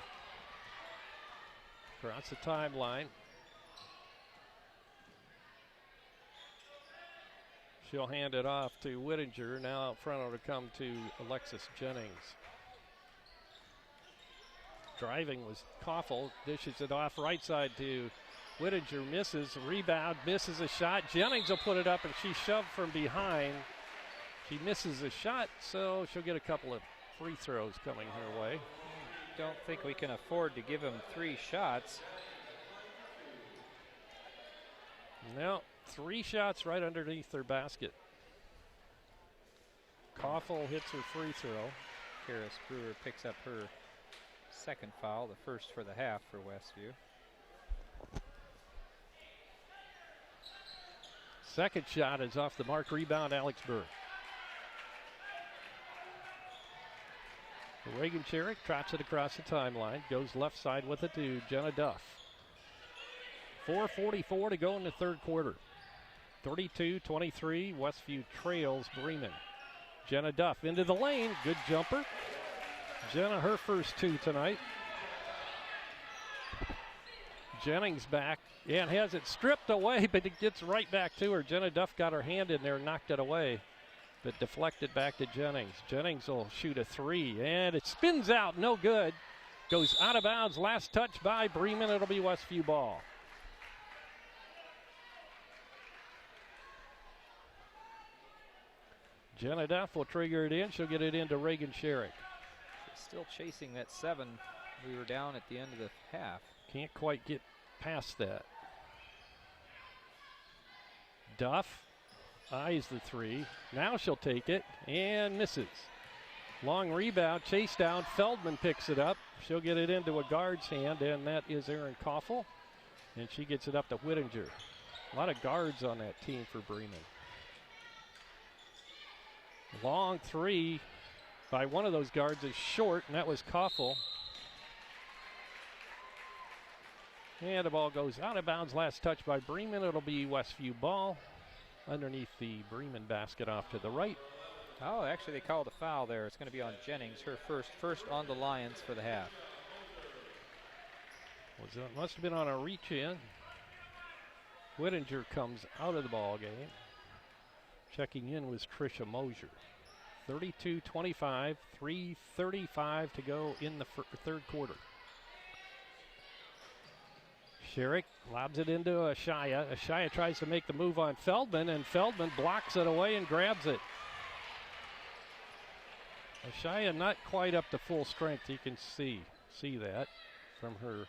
across the timeline. She'll hand it off to Whittinger. Now out front it'll come to Alexis Jennings. Driving was Koffel. Dishes it off right side to Whittinger. Misses. Rebound. Misses a shot. Jennings will put it up, and she's shoved from behind. She misses a shot, so she'll get a couple of free throws coming her way. Don't think we can afford to give him 3 shots. No, 3 shots right underneath their basket. Koffel hits her free throw. Karis Brewer picks up her second foul, the first for the half for Westview. Second shot is off the mark. Rebound, Alex Burr. Reagan Sherrick trots it across the timeline. Goes left side with it to Jenna Duff. 4:44 to go in the third quarter. 32-23, Westview trails Bremen. Jenna Duff into the lane. Good jumper. Jenna, her first 2 tonight. Jennings back and has it stripped away, but it gets right back to her. Jenna Duff got her hand in there and knocked it away, but deflected back to Jennings. Jennings will shoot a 3, and it spins out, no good. Goes out of bounds, last touch by Bremen. It'll be Westview ball. Jenna Duff will trigger it in. She'll get it into Reagan Sherrick. Still chasing that 7 we were down at the end of the half. Can't quite get past that. Duff eyes the 3. Now she'll take it and misses. Long rebound, chase down. Feldman picks it up. She'll get it into a guard's hand, and that is Aaron Koffel. And she gets it up to Whittinger. A lot of guards on that team for Bremen. Long 3 by one of those guards is short, and that was Koffel. And the ball goes out of bounds. Last touch by Bremen. It'll be Westview ball underneath the Bremen basket off to the right. Oh, actually they called a foul there. It's going to be on Jennings, her first on the Lions for the half. Must have been on a reach in. Whittinger comes out of the ball game. Checking in was Trisha Mosier. 32-25, 3:35 to go in the third quarter. Sherrick lobs it into Ashaya. Ashaya tries to make the move on Feldman, and Feldman blocks it away and grabs it. Ashaya not quite up to full strength. You can see that from her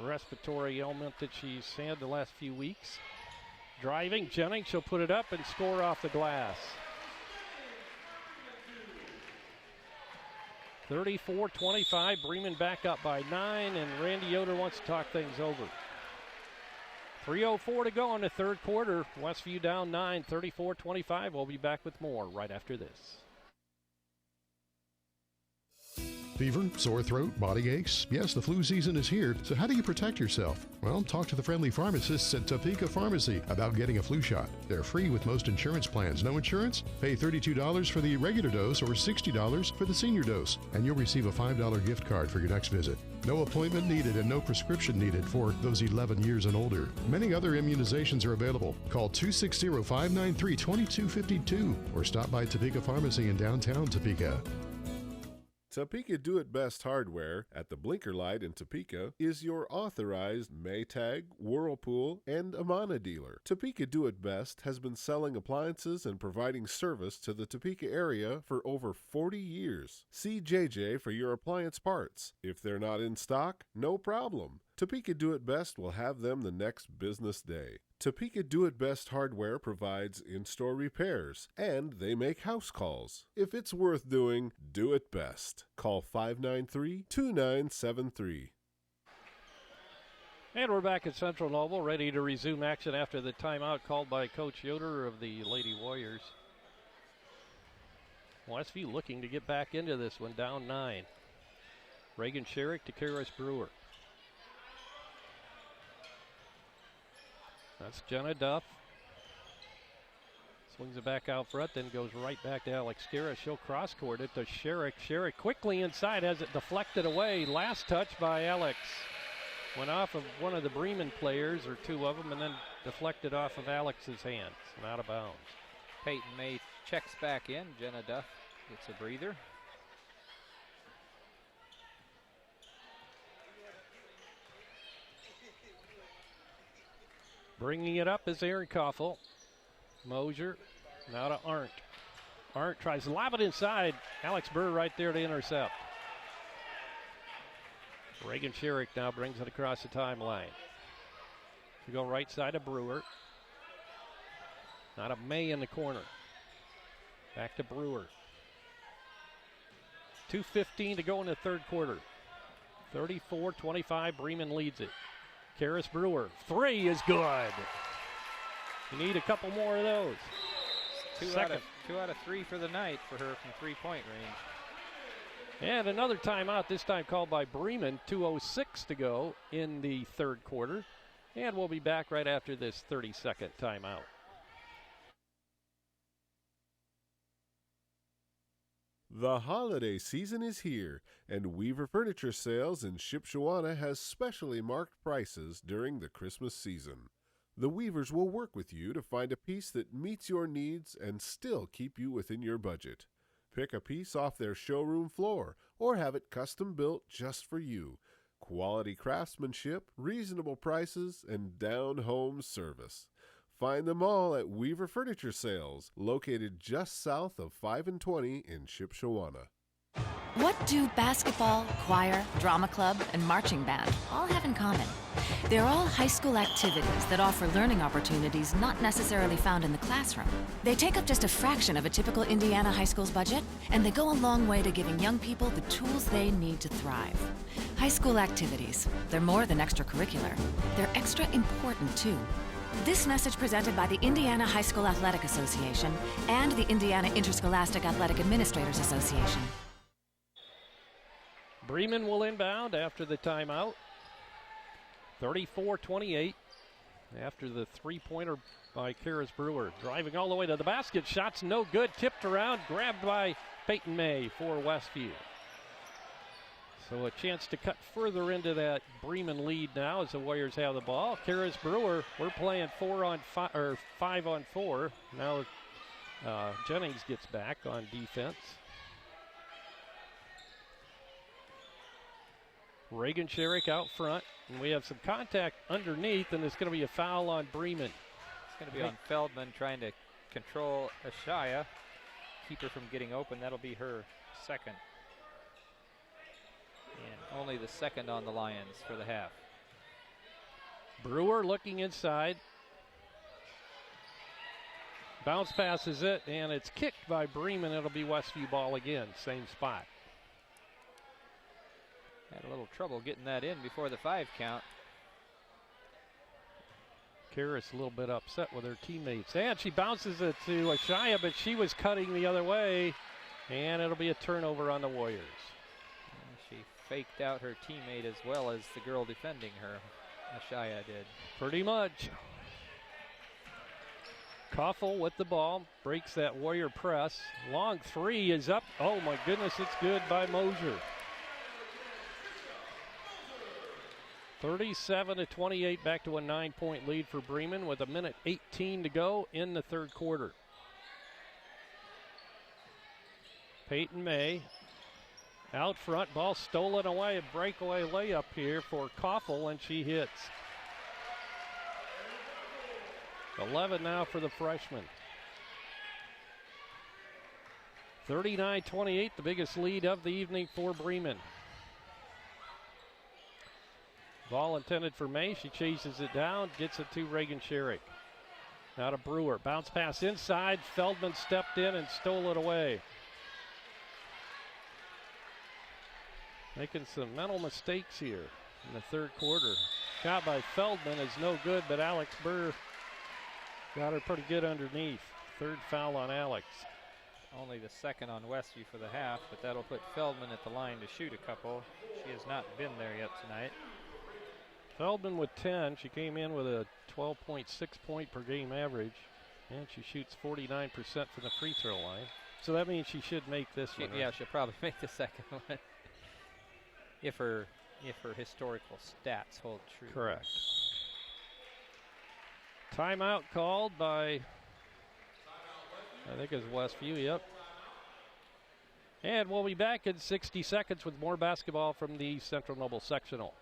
respiratory ailment that she's had the last few weeks. Driving, Jennings, she'll put it up and score off the glass. 34-25, Bremen back up by 9, and Randy Yoder wants to talk things over. 3:04 to go in the third quarter. Westview down 9, 34-25. We'll be back with more right after this. Fever, sore throat, body aches. Yes, the flu season is here, so how do you protect yourself? Well, talk to the friendly pharmacists at Topeka Pharmacy about getting a flu shot. They're free with most insurance plans. No insurance? Pay $32 for the regular dose or $60 for the senior dose, and you'll receive a $5 gift card for your next visit. No appointment needed and no prescription needed for those 11 years and older. Many other immunizations are available. Call 260-593-2252 or stop by Topeka Pharmacy in downtown Topeka. Topeka Do-It-Best Hardware at the Blinker Light in Topeka is your authorized Maytag, Whirlpool, and Amana dealer. Topeka Do-It-Best has been selling appliances and providing service to the Topeka area for over 40 years. See JJ for your appliance parts. If they're not in stock, no problem. Topeka Do-It-Best will have them the next business day. Topeka Do-It-Best Hardware provides in-store repairs, and they make house calls. If it's worth doing, do it best. Call 593-2973. And we're back at Central Noble, ready to resume action after the timeout called by Coach Yoder of the Lady Warriors. Westview looking to get back into this one, down 9. Reagan Sherrick to Karis Brewer. That's Jenna Duff. Swings it back out front, then goes right back to Alex Skira. She'll cross-court it to Sherrick. Sherrick quickly inside, has it deflected away. Last touch by Alex. Went off of one of the Bremen players, or two of them, and then deflected off of Alex's hands and out of bounds. Peyton May checks back in. Jenna Duff gets a breather. Bringing it up is Aaron Koffel. Mosier, now to Arndt. Arndt tries to lob it inside. Alex Burr right there to intercept. Reagan Sherrick now brings it across the timeline. We go right side of Brewer. Not a May in the corner. Back to Brewer. 2:15 to go in the third quarter. 34-25, Bremen leads it. Karis Brewer, 3 is good. You need a couple more of those. Two out of 3 for the night for her from three-point range. And another timeout, this time called by Bremen. 2:06 to go in the third quarter. And we'll be back right after this 30-second timeout. The holiday season is here, and Weaver Furniture Sales in Shipshewana has specially marked prices during the Christmas season. The Weavers will work with you to find a piece that meets your needs and still keep you within your budget. Pick a piece off their showroom floor or have it custom built just for you. Quality craftsmanship, reasonable prices, and down-home service. Find them all at Weaver Furniture Sales, located just south of 5 and 20 in Shipshewana. What do basketball, choir, drama club, and marching band all have in common? They're all high school activities that offer learning opportunities not necessarily found in the classroom. They take up just a fraction of a typical Indiana high school's budget, and they go a long way to giving young people the tools they need to thrive. High school activities, they're more than extracurricular. They're extra important, too. This message presented by the Indiana High School Athletic Association and the Indiana Interscholastic Athletic Administrators Association. Bremen will inbound after the timeout. 34-28 after the three-pointer by Karis Brewer. Driving all the way to the basket. Shots no good. Tipped around. Grabbed by Peyton May for Westview. So a chance to cut further into that Bremen lead now as the Warriors have the ball. Karis Brewer, we're playing 5 on 4. Now Jennings gets back on defense. Reagan Sherrick out front, and we have some contact underneath, and it's going to be a foul on Bremen. It's going to be on Feldman trying to control Ashaya, keep her from getting open. That'll be her second. And only the second on the Lions for the half. Brewer looking inside. Bounce passes it, and it's kicked by Bremen. It'll be Westview ball again, same spot. Had a little trouble getting that in before the 5 count. Karis a little bit upset with her teammates. And she bounces it to Ashaya, but she was cutting the other way. And it'll be a turnover on the Warriors. And she faked out her teammate as well as the girl defending her. Ashaya did. Pretty much. Koffel with the ball. Breaks that Warrior press. Long 3 is up. Oh my goodness, it's good by Mosier. 37-28, back to a 9-point lead for Bremen with 1:18 to go in the third quarter. Peyton May Out front, ball stolen away. A breakaway layup here for Koffel, and she hits. 11 now for the freshman. 39-28, the biggest lead of the evening for Bremen. Ball intended for May. She chases it down, gets it to Reagan Sherrick. Now to Brewer. Bounce pass inside. Feldman stepped in and stole it away. Making some mental mistakes here in the third quarter. Shot by Feldman is no good, but Alex Burr got her pretty good underneath. Third foul on Alex. Only the second on Westview for the half, but that'll put Feldman at the line to shoot a couple. She has not been there yet tonight. Feldman with 10. She came in with a 12.6 point per game average, and she shoots 49% from the free throw line. So that means she should make this one. Yeah, she'll probably make the second one if her historical stats hold true. Correct. Timeout called by, I think it's Westview, yep. And we'll be back in 60 seconds with more basketball from the Central Noble sectional.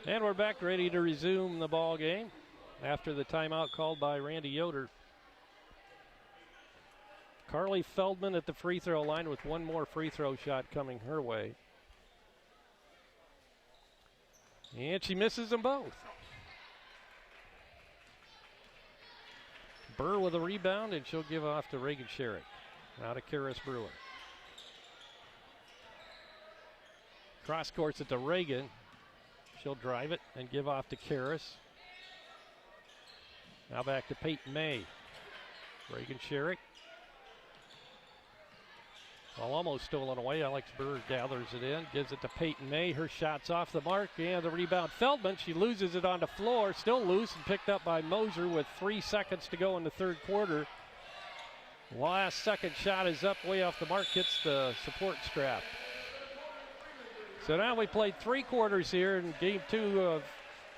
And we're back ready to resume the ball game after the timeout called by Randy Yoder. Carly Feldman at the free throw line with one more free throw shot coming her way. And she misses them both. Burr with a rebound, and she'll give off to Reagan Sherrick. Now to Karis Brewer. Cross courts it to Reagan. She'll drive it and give off to Karis. Now back to Peyton May. Reagan Sherrick. Ball almost stolen away. Alex Burr gathers it in, gives it to Peyton May. Her shot's off the mark, and the rebound. Feldman, she loses it on the floor. Still loose and picked up by Moser with 3 seconds to go in the third quarter. Last second shot is up, way off the mark, hits the support strap. So now we played 3 quarters here in game 2 of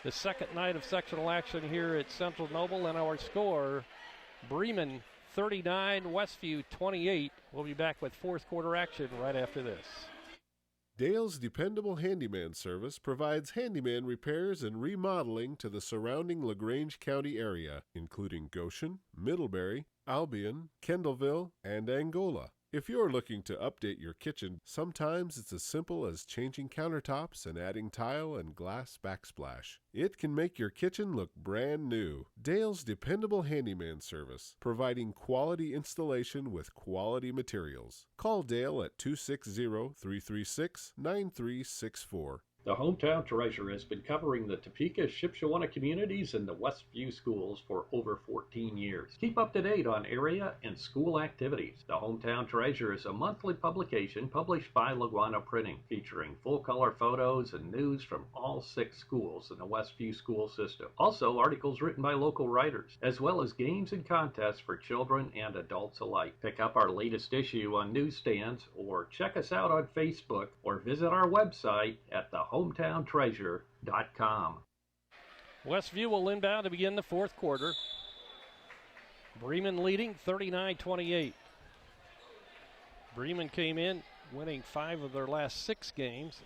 the second night of sectional action here at Central Noble, and our score, Bremen 39, Westview 28. We'll be back with fourth quarter action right after this. Dale's Dependable Handyman Service provides handyman repairs and remodeling to the surrounding LaGrange County area, including Goshen, Middlebury, Albion, Kendallville, and Angola. If you're looking to update your kitchen, sometimes it's as simple as changing countertops and adding tile and glass backsplash. It can make your kitchen look brand new. Dale's Dependable Handyman Service, providing quality installation with quality materials. Call Dale at 260-336-9364. The Hometown Treasure has been covering the Topeka, Shipshewana communities and the Westview schools for over 14 years. Keep up to date on area and school activities. The Hometown Treasure is a monthly publication published by LaGwana Printing, featuring full-color photos and news from all 6 schools in the Westview school system. Also, articles written by local writers, as well as games and contests for children and adults alike. Pick up our latest issue on newsstands, or check us out on Facebook, or visit our website at thehometowntreasure.com. Westview will inbound to begin the fourth quarter. Bremen leading 39-28. Bremen came in winning 5 of their last 6 games.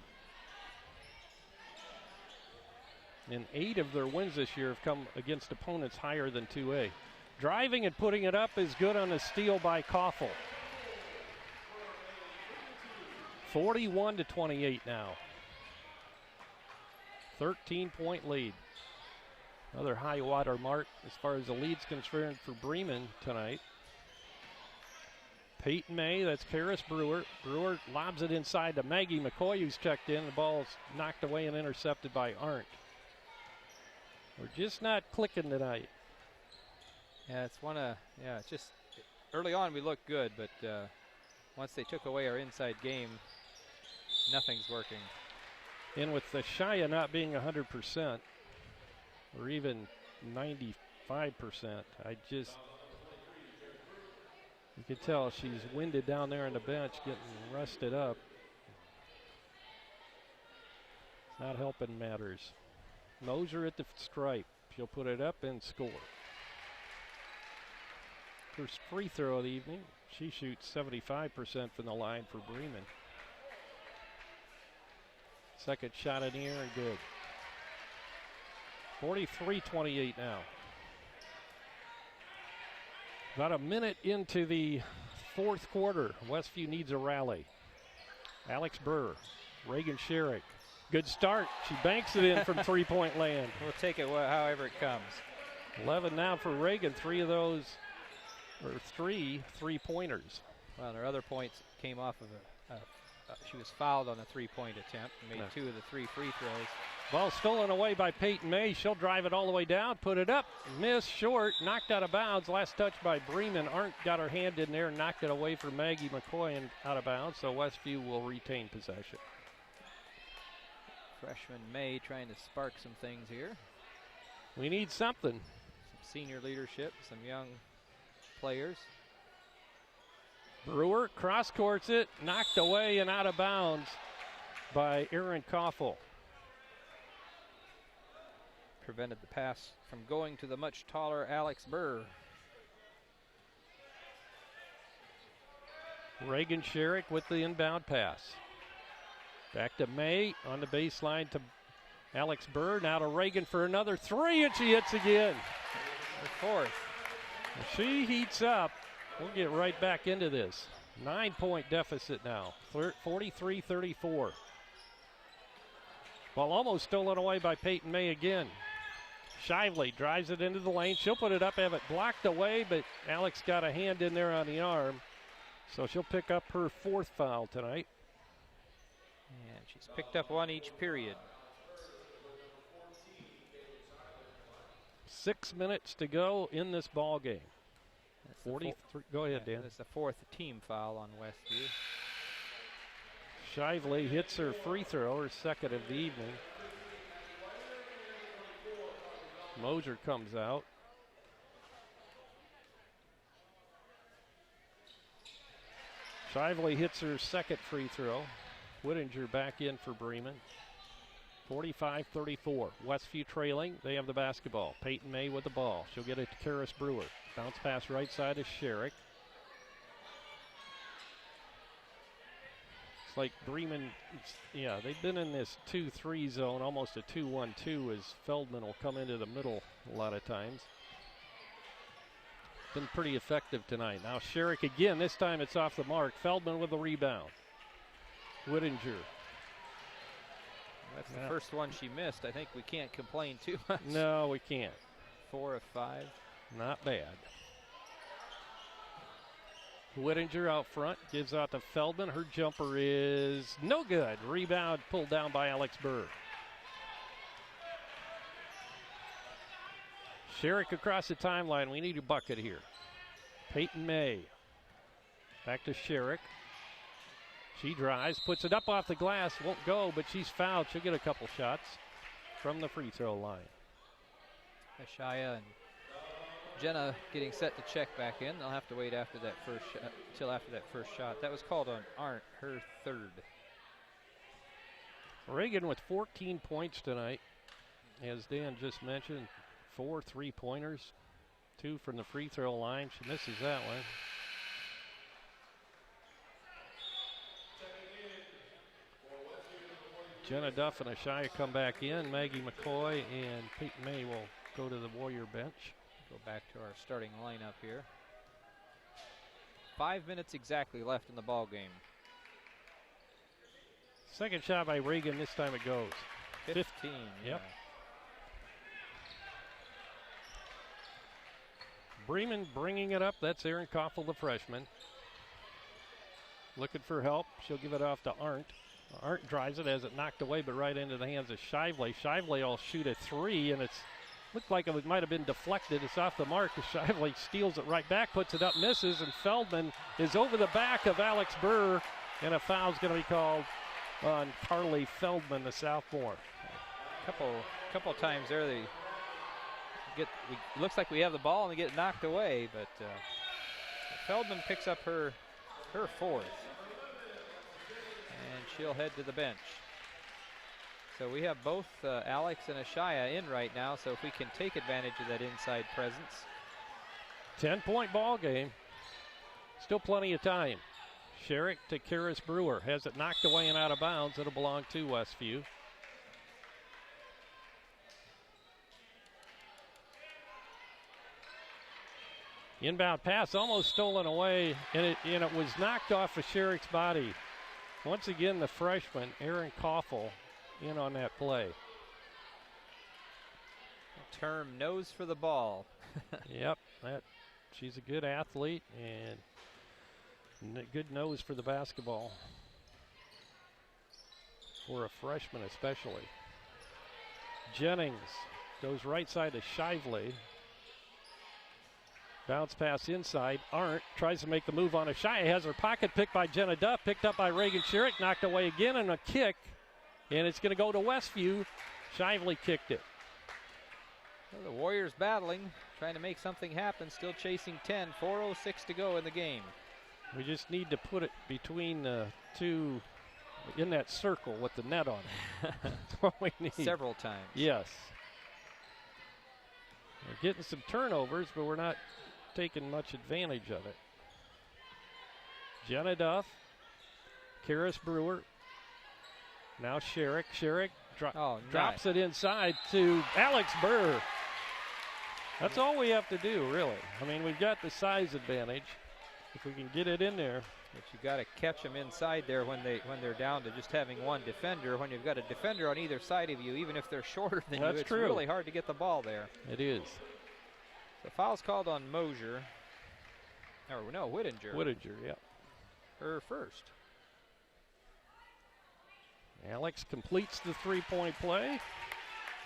And 8 of their wins this year have come against opponents higher than 2A. Driving and putting it up is good on a steal by Koffel. 41-28 now. 13-point lead. Another high water mark as far as the lead's concerned for Bremen tonight. Peyton May, that's Karis Brewer. Brewer lobs it inside to Maggie McCoy, who's checked in. The ball's knocked away and intercepted by Arndt. We're just not clicking tonight. Yeah, it's just early on we looked good, but once they took away our inside game, nothing's working. And with the Shia not being 100%, or even 95%, you can tell she's winded down there on the bench, getting rusted up. It's not helping matters. Moser at the stripe. She'll put it up and score. First free throw of the evening. She shoots 75% from the line for Bremen. Second shot in the air and good. 43-28 now. About a minute into the fourth quarter. Westview needs a rally. Alex Burr, Reagan Sherrick. Good start. She banks it in from three-point land. We'll take it however it comes. 11 now for Reagan. Three three-pointers. Well, her other points came off of she was fouled on a three-point attempt and made two of the three free throws. Ball stolen away by Peyton May. She'll drive it all the way down, put it up, miss, short, knocked out of bounds. Last touch by Bremen. Arndt got her hand in there, knocked it away for Maggie McCoy and out of bounds, so Westview will retain possession. Freshman May trying to spark some things here. We need something. Some senior leadership, some young players. Brewer cross-courts it, knocked away and out of bounds by Aaron Koffel. Prevented the pass from going to the much taller Alex Burr. Reagan Sherrick with the inbound pass. Back to May on the baseline to Alex Burr. Now to Reagan for another three, and she hits again. The fourth. She heats up. We'll get right back into this. 9-point deficit now, 43-34. Ball almost stolen away by Peyton May again. Shively drives it into the lane. She'll put it up, have it blocked away, but Alex got a hand in there on the arm. So she'll pick up her fourth foul tonight. And she's picked up one each period. 6 minutes to go in this ball game. 43. Go ahead, Dan. That's the fourth team foul on Westview. Shively hits her free throw, her second of the evening. Moser comes out. Shively hits her second free throw. Whittinger back in for Bremen. 45-34. Westview trailing. They have the basketball. Peyton May with the ball. She'll get it to Karis Brewer. Bounce pass right side to Sherrick. It's like Bremen, they've been in this 2-3 zone, almost a 2-1-2 as Feldman will come into the middle a lot of times. Been pretty effective tonight. Now Sherrick again, this time it's off the mark. Feldman with the rebound. Whittinger. That's the first one she missed. I think we can't complain too much. No, we can't. 4 of 5. Not bad. Whittinger out front, gives out to Feldman. Her jumper is no good. Rebound pulled down by Alex Burr. Sherrick across the timeline. We need a bucket here. Peyton May. Back to Sherrick. She drives, puts it up off the glass, won't go, but she's fouled. She'll get a couple shots from the free throw line. Shia and Jenna getting set to check back in. They'll have to wait after that first shot, till after that first shot. That was called on Arndt, her third. Reagan with 14 points tonight. As Dan just mentioned, 4 3-pointers, 2 from the free throw line. She misses that one. Jenna Duff and Ashaya come back in. Maggie McCoy and Peyton May will go to the Warrior bench. Go back to our starting lineup here. 5 minutes exactly left in the ball game. Second shot by Reagan. This time it goes. 15. Yep. Bremen bringing it up. That's Erin Koffel, the freshman. Looking for help. She'll give it off to Arndt. Arndt drives it, has it knocked away, but right into the hands of Shively. Shively will shoot a three, and it's looked like it might have been deflected. It's off the mark. Shively steals it right back, puts it up, misses, and Feldman is over the back of Alex Burr, and a foul's going to be called on Carly Feldman, the sophomore. Couple times there they looks like we have the ball and they get knocked away, but Feldman picks up her fourth, and she'll head to the bench. So we have both Alex and Ashaya in right now, so if we can take advantage of that inside presence. 10-point ball game. Still plenty of time. Sherrick to Karis Brewer. Has it knocked away and out of bounds. It'll belong to Westview. Inbound pass almost stolen away, and it was knocked off of Sherrick's body. Once again, the freshman, Erin Koffel, in on that play. Term nose for the ball. Yep, she's a good athlete and a good nose for the basketball. For a freshman especially. Jennings goes right side to Shively. Bounce pass inside. Arndt tries to make the move on Ashaya. Has her pocket picked by Jenna Duff. Picked up by Reagan Sherrick. Knocked away again, and a kick. And it's going to go to Westview. Shively kicked it. Well, the Warriors battling, trying to make something happen. Still chasing 10. 4:06 to go in the game. We just need to put it between the two in that circle with the net on it. That's what we need. Several times. Yes. We're getting some turnovers, but we're not taking much advantage of it. Jenna Duff, Karis Brewer, now Sherrick. Sherrick drops it inside to Alex Burr. That's all we have to do, really. I mean, we've got the size advantage. If we can get it in there. But you got to catch them inside there when they're down to just having one defender. When you've got a defender on either side of you, even if they're shorter than you, it's really hard to get the ball there. It is. The foul's called on Mosier. Or no, Whittinger. Whittinger, yeah. Her first. Alex completes the three-point play.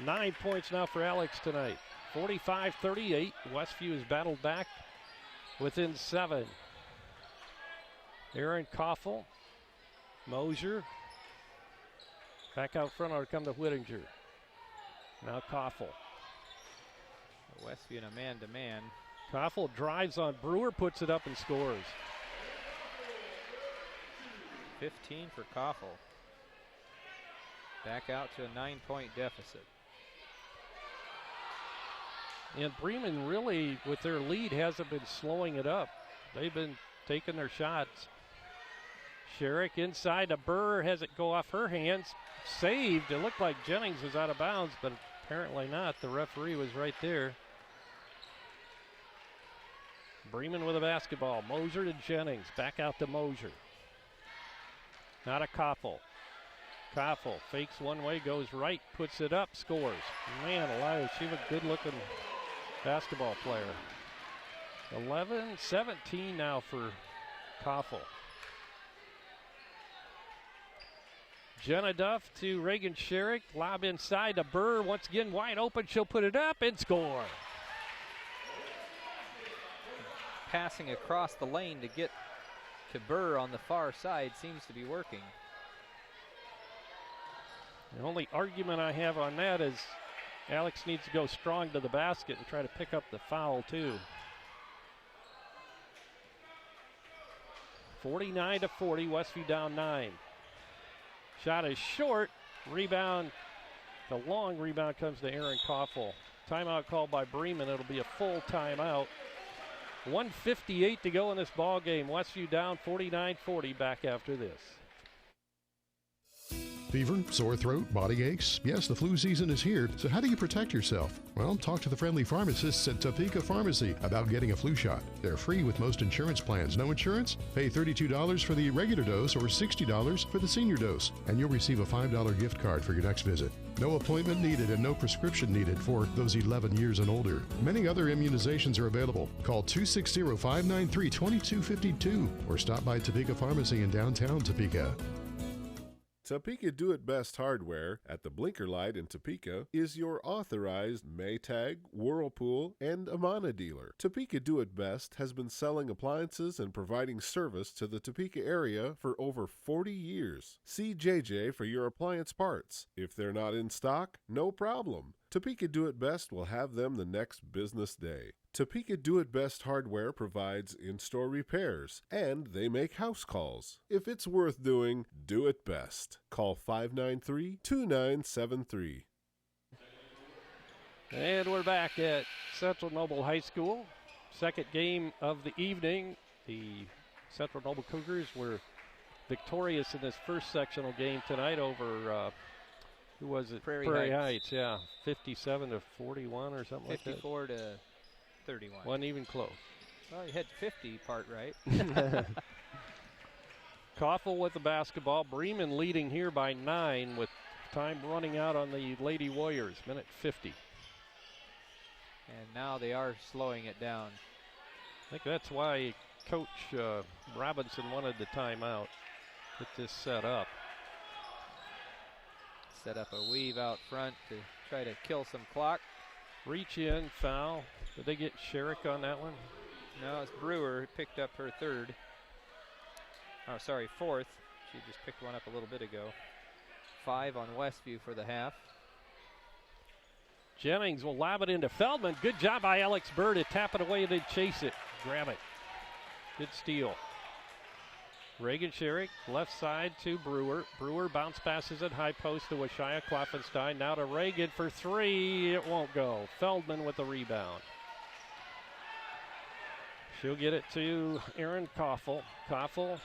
9 points now for Alex tonight. 45-38. Westview has battled back within 7. Erin Koffel, Mosier. Back out front, it'll come to Whittinger. Now Koffel. Westview in a man-to-man. Koffel drives on Brewer, puts it up and scores. 15 for Koffel. Back out to a 9-point deficit. And Bremen really, with their lead, hasn't been slowing it up. They've been taking their shots. Sherrick inside to Burr, has it go off her hands. Saved. It looked like Jennings was out of bounds, but apparently not. The referee was right there. Bremen with a basketball. Moser to Jennings. Back out to Mosier. Not a Koffel. Koffel fakes one way, goes right, puts it up, scores. Man alive, she's a good-looking basketball player. 11-17 now for Koffel. Jenna Duff to Reagan Sherrick. Lob inside to Burr. Once again, wide open. She'll put it up and score. Passing across the lane to get to Burr on the far side seems to be working. The only argument I have on that is Alex needs to go strong to the basket and try to pick up the foul too. 49-40, Westview down 9. Shot is short, rebound, the long rebound comes to Erin Koffel. Timeout called by Bremen, it'll be a full timeout. 1:58 to go in this ball game. Westview down 49-40, back after this. Fever, sore throat, body aches. Yes, the flu season is here, so how do you protect yourself? Well, talk to the friendly pharmacists at Topeka Pharmacy about getting a flu shot. They're free with most insurance plans. No insurance? Pay $32 for the regular dose or $60 for the senior dose, and you'll receive a $5 gift card for your next visit. No appointment needed and no prescription needed for those 11 years and older. Many other immunizations are available. Call 260-593-2252 or stop by Topeka Pharmacy in downtown Topeka. Topeka Do-It-Best Hardware at the Blinker Light in Topeka is your authorized Maytag, Whirlpool, and Amana dealer. Topeka Do-It-Best has been selling appliances and providing service to the Topeka area for over 40 years. See JJ for your appliance parts. If they're not in stock, no problem. Topeka Do-It-Best will have them the next business day. Topeka Do-It-Best Hardware provides in-store repairs, and they make house calls. If it's worth doing, do it best. Call 593-2973. And we're back at Central Noble High School. Second game of the evening. The Central Noble Cougars were victorious in this first sectional game tonight over who was it? Prairie Heights, yeah. 57-41 or something like that. 54 to 31. Wasn't even close. Well, you had 50 part right. Koffel with the basketball. Bremen leading here by 9 with time running out on the Lady Warriors. Minute 50. And now they are slowing it down. I think that's why Coach Robinson wanted the timeout. Get this set up. Set up a weave out front to try to kill some clock. Reach in, foul. Did they get Sherrick on that one? No, it's Brewer who picked up her third. Oh, sorry, fourth. She just picked one up a little bit ago. 5 on Westview for the half. Jennings will lob it into Feldman. Good job by Alex Burr to tap it away and then chase it. Grab it. Good steal. Reagan Sherrick, left side to Brewer. Brewer bounce passes at high post to Washaya Kloffenstein. Now to Reagan for 3. It won't go. Feldman with the rebound. She'll get it to Aaron Koffel. Koffel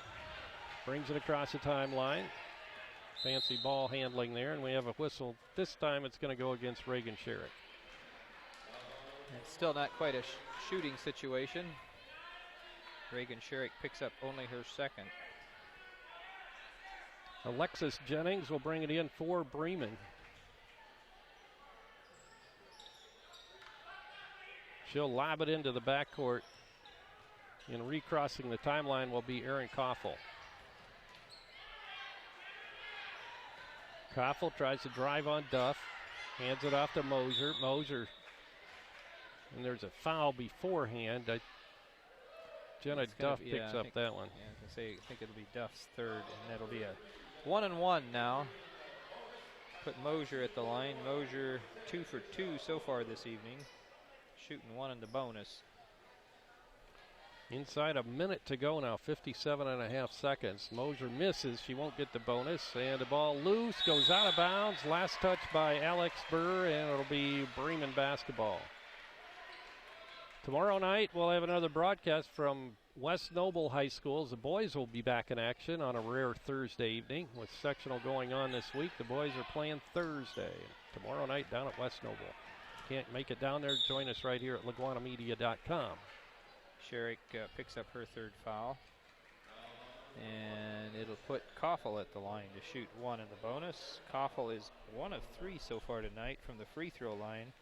brings it across the timeline. Fancy ball handling there, and we have a whistle. This time it's going to go against Reagan Sherrick. It's still not quite a shooting situation. Reagan Sherrick picks up only her second. Alexis Jennings will bring it in for Bremen. She'll lob it into the backcourt. And recrossing the timeline will be Aaron Koffel. Koffel tries to drive on Duff. Hands it off to Moser. Moser. And there's a foul beforehand. Jenna Duff picks up that one. Yeah, I think it'll be Duff's third, and that'll be a 1-and-1 now. Put Mosier at the line. Mosier 2 for 2 so far this evening. Shooting 1 in the bonus. Inside a minute to go now, 57.5 seconds. Mosier misses, she won't get the bonus, and the ball loose, goes out of bounds. Last touch by Alex Burr, and it'll be Bremen basketball. Tomorrow night, we'll have another broadcast from West Noble High School. The boys will be back in action on a rare Thursday evening. With sectional going on this week, the boys are playing Thursday. Tomorrow night down at West Noble. Can't make it down there, join us right here at LaGuanaMedia.com. Sherrick picks up her third foul. And it'll put Koffel at the line to shoot 1 in the bonus. Koffel is 1 of 3 so far tonight from the free throw line.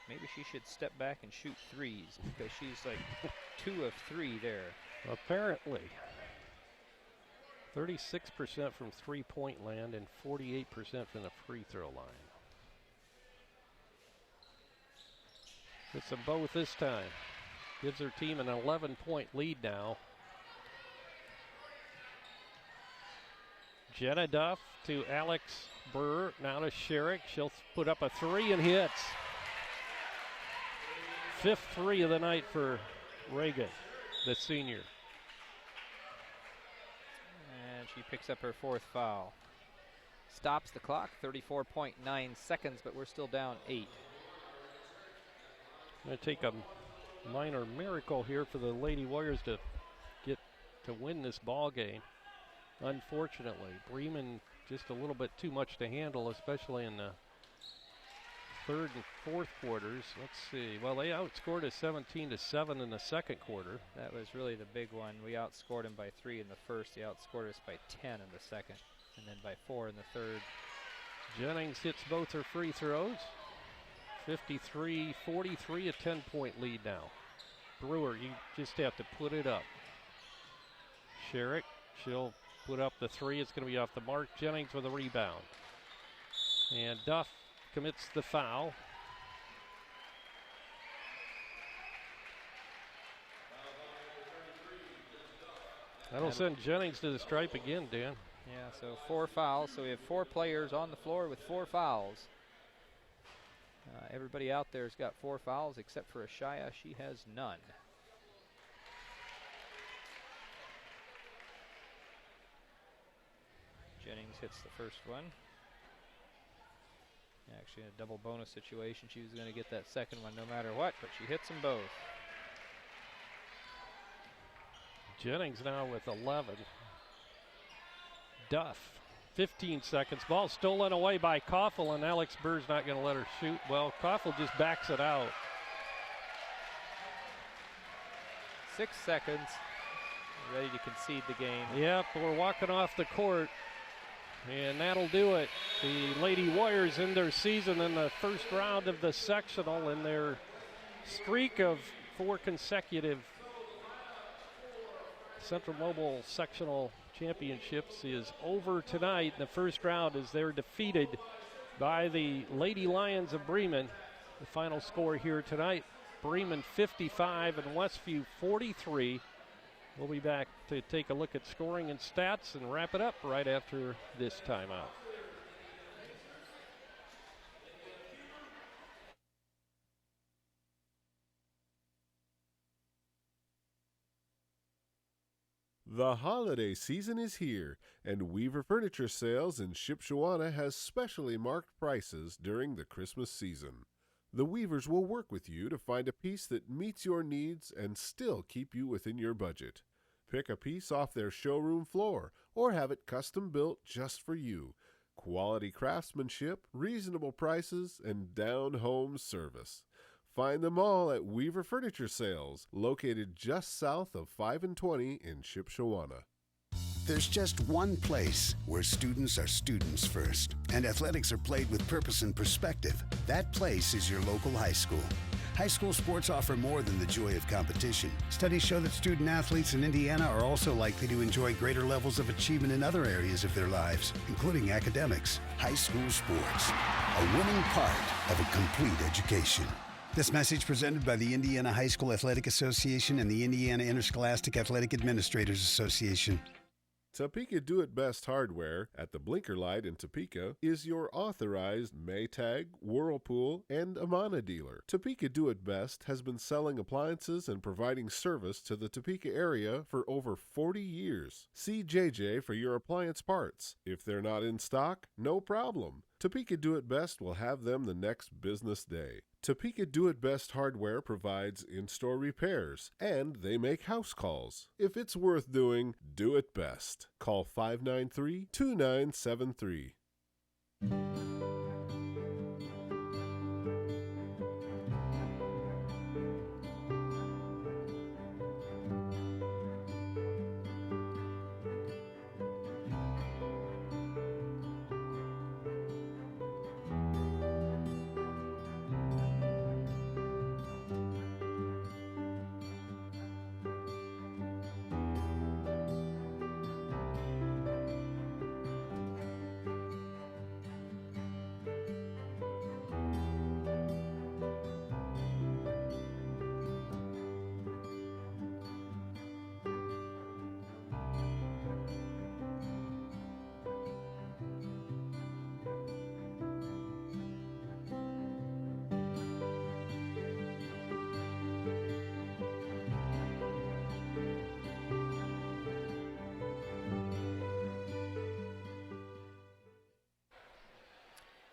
Maybe she should step back and shoot threes because she's like 2 of 3 there. Apparently. 36% from three-point land and 48% from the free throw line. It's a both this time. Gives her team an 11-point lead now. Jenna Duff to Alex Burr. Now to Sherrick. She'll put up a 3 and hits. 5th 3 of the night for Reagan, the senior. And she picks up her 4th foul. Stops the clock, 34.9 seconds, but we're still down 8. Going to take a minor miracle here for the Lady Warriors to get to win this ball game. Unfortunately, Bremen just a little bit too much to handle, especially in the third and fourth quarters. Let's see. Well, they outscored us 17-7 in the second quarter. That was really the big one. We outscored them by 3 in the first. They outscored us by 10 in the second, and then by 4 in the third. Jennings hits both her free throws. 53-43, a 10-point lead now. Brewer, you just have to put it up. Sherrick, she'll put up the 3. It's going to be off the mark. Jennings with a rebound. And Duff commits the foul. That'll send Jennings to the stripe again, Dan. Yeah, so 4 fouls. So we have 4 players on the floor with 4 fouls. Everybody out there has got 4 fouls except for Ashaya. She has none. Jennings hits the first one. Actually, in a double bonus situation, she was going to get that second one no matter what, but she hits them both. Jennings now with 11. Duff, 15 seconds. Ball stolen away by Koffel, and Alex Burr's not going to let her shoot. Well, Koffel just backs it out. 6 seconds. Ready to concede the game. Yep, we're walking off the court, and that'll do it. The Lady Warriors end their season in the first round of the sectional, and their streak of 4 consecutive Central Mobile sectional championships is over tonight in the first round as they're defeated by the Lady Lions of Bremen. The final score here tonight, Bremen 55 and Westview 43. We'll be back to take a look at scoring and stats and wrap it up right after this timeout. The holiday season is here, and Weaver Furniture Sales in Shipshewana has specially marked prices during the Christmas season. The Weavers will work with you to find a piece that meets your needs and still keep you within your budget. Pick a piece off their showroom floor or have it custom built just for you. Quality craftsmanship, reasonable prices, and down-home service. Find them all at Weaver Furniture Sales, located just south of 5 and 20 in Shipshewana. There's just one place where students are students first, and athletics are played with purpose and perspective. That place is your local high school. High school sports offer more than the joy of competition. Studies show that student athletes in Indiana are also likely to enjoy greater levels of achievement in other areas of their lives, including academics. High school sports, a winning part of a complete education. This message presented by the Indiana High School Athletic Association and the Indiana Interscholastic Athletic Administrators Association. Topeka Do-It-Best Hardware at the Blinker Light in Topeka is your authorized Maytag, Whirlpool, and Amana dealer. Topeka Do-It-Best has been selling appliances and providing service to the Topeka area for over 40 years. See JJ for your appliance parts. If they're not in stock, no problem. Topeka Do-It-Best will have them the next business day. Topeka Do-It-Best Hardware provides in-store repairs, and they make house calls. If it's worth doing, do it best. Call 593-2973.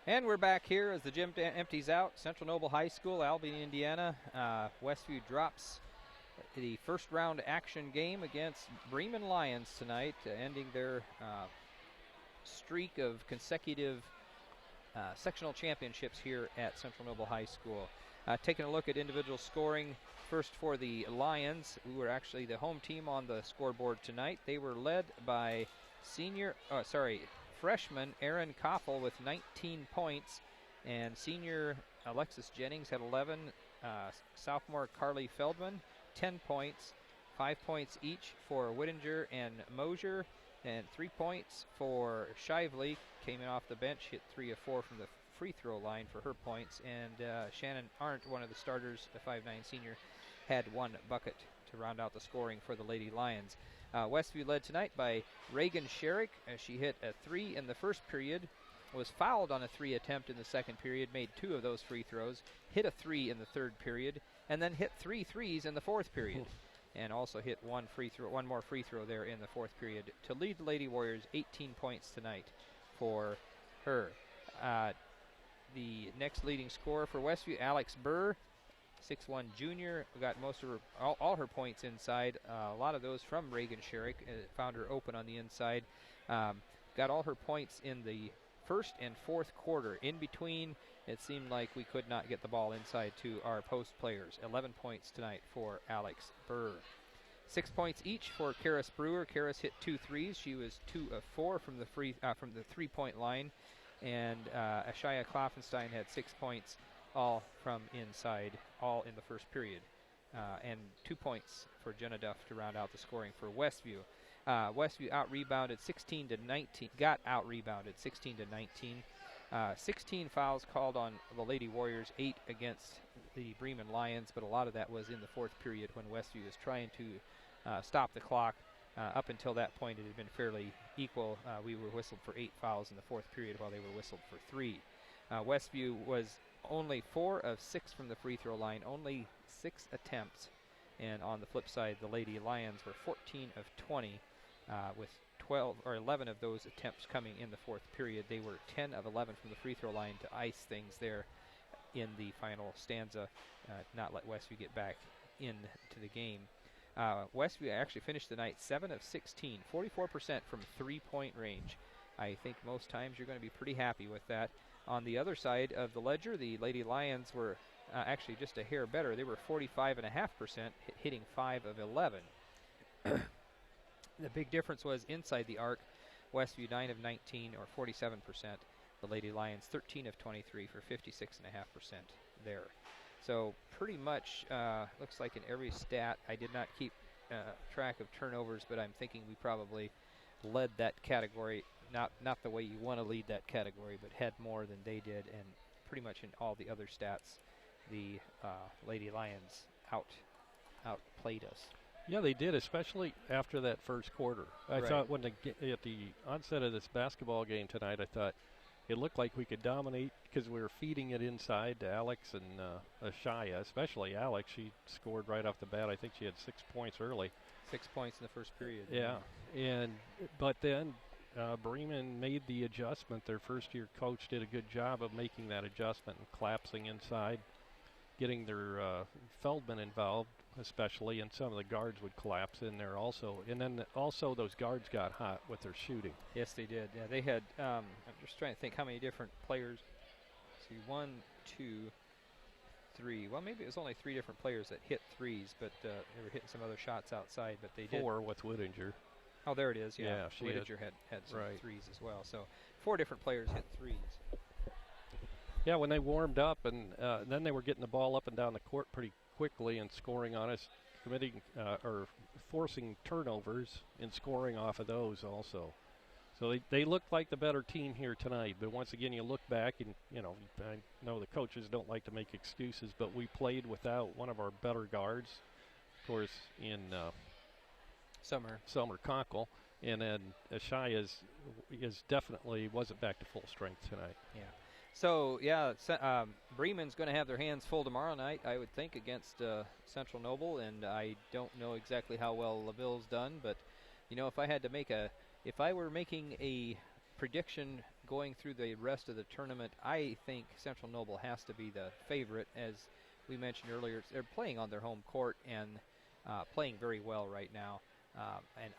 And we're back here as the gym empties out. Central Noble High School, Albany, Indiana. Westview drops the first round action game against Bremen Lions tonight, ending their streak of consecutive sectional championships here at Central Noble High School. Taking a look at individual scoring, first for the Lions, who were actually the home team on the scoreboard tonight. They were led by freshman Aaron Koffel with 19 points, and senior Alexis Jennings had 11. Sophomore Carly Feldman, 10 points, 5 points each for Whittinger and Mosier, and 3 points for Shively, came in off the bench, hit 3 of 4 from the free throw line for her points, and Shannon Arndt, one of the starters, the 5'9 senior, had 1 bucket to round out the scoring for the Lady Lions. Westview led tonight by Reagan Sherrick, as she hit a 3 in the first period, was fouled on a 3 attempt in the second period, made 2 of those free throws, hit a 3 in the third period, and then hit 3 threes in the fourth period. And also hit one more free throw there in the fourth period to lead the Lady Warriors 18 points tonight for her. The next leading scorer for Westview, Alex Burr, 6'1 junior, got most of her, all her points inside. A lot of those from Reagan Sherrick, found her open on the inside. Got all her points in the first and fourth quarter. In between, it seemed like we could not get the ball inside to our post players. 11 points tonight for Alex Burr. 6 points each for Karis Brewer. Karis hit 2 threes. She was 2 of 4 from the 3-point line. And Ashaya Kloffenstein had 6 points, all from inside, all in the first period. And 2 points for Jenna Duff to round out the scoring for Westview. Westview out-rebounded 16-19, got out-rebounded 16-19. 16 fouls called on the Lady Warriors, 8 against the Bremen Lions, but a lot of that was in the fourth period when Westview was trying to stop the clock. Up until that point, it had been fairly equal. We were whistled for 8 fouls in the fourth period while they were whistled for 3. Westview was only 4 of 6 from the free throw line, only 6 attempts. And on the flip side, the Lady Lions were 14 of 20, with 11 of those attempts coming in the fourth period. They were 10 of 11 from the free throw line to ice things there in the final stanza, not let Westview get back into the game. Westview actually finished the night 7 of 16, 44% from 3-point range. I think most times you're going to be pretty happy with that. On the other side of the ledger, the Lady Lions were actually just a hair better. They were 45.5%, hitting 5 of 11. The big difference was inside the arc. Westview 9 of 19, or 47%. The Lady Lions 13 of 23 for 56.5% there. So pretty much looks like in every stat, I did not keep track of turnovers, but I'm thinking we probably led that category, not the way you want to lead that category, but had more than they did, and pretty much in all the other stats, the Lady Lions outplayed us. Yeah, they did, especially after that first quarter. I thought at the onset of this basketball game tonight, I thought it looked like we could dominate because we were feeding it inside to Alex and Ashaya, especially Alex. She scored right off the bat. I think she had 6 points early. 6 points in the first period. Yeah, but then Bremen made the adjustment. Their first-year coach did a good job of making that adjustment and collapsing inside, getting their Feldman involved, especially, and some of the guards would collapse in there also. And then also those guards got hot with their shooting. Yes, they did. Yeah, they had, I'm just trying to think how many different players. See, 1, 2, 3. Well, maybe it was only 3 different players that hit threes, but they were hitting some other shots outside, but they did. 4 with Whittinger. Oh, there it is, yeah. Yeah, she Whittinger had some threes as well. So 4 different players hit threes. Yeah, when they warmed up, and then they were getting the ball up and down the court pretty quickly and scoring on us, committing or forcing turnovers and scoring off of those also. So they looked like the better team here tonight. But once again, you look back and, you know, I know the coaches don't like to make excuses, but we played without one of our better guards, of course, in Summer Conkle. And then Ashaya is definitely wasn't back to full strength tonight. Yeah. So, yeah, Bremen's going to have their hands full tomorrow night, I would think, against Central Noble, and I don't know exactly how well LaVille's done, but, you know, if I were making a prediction going through the rest of the tournament, I think Central Noble has to be the favorite. As we mentioned earlier, they're playing on their home court and playing very well right now.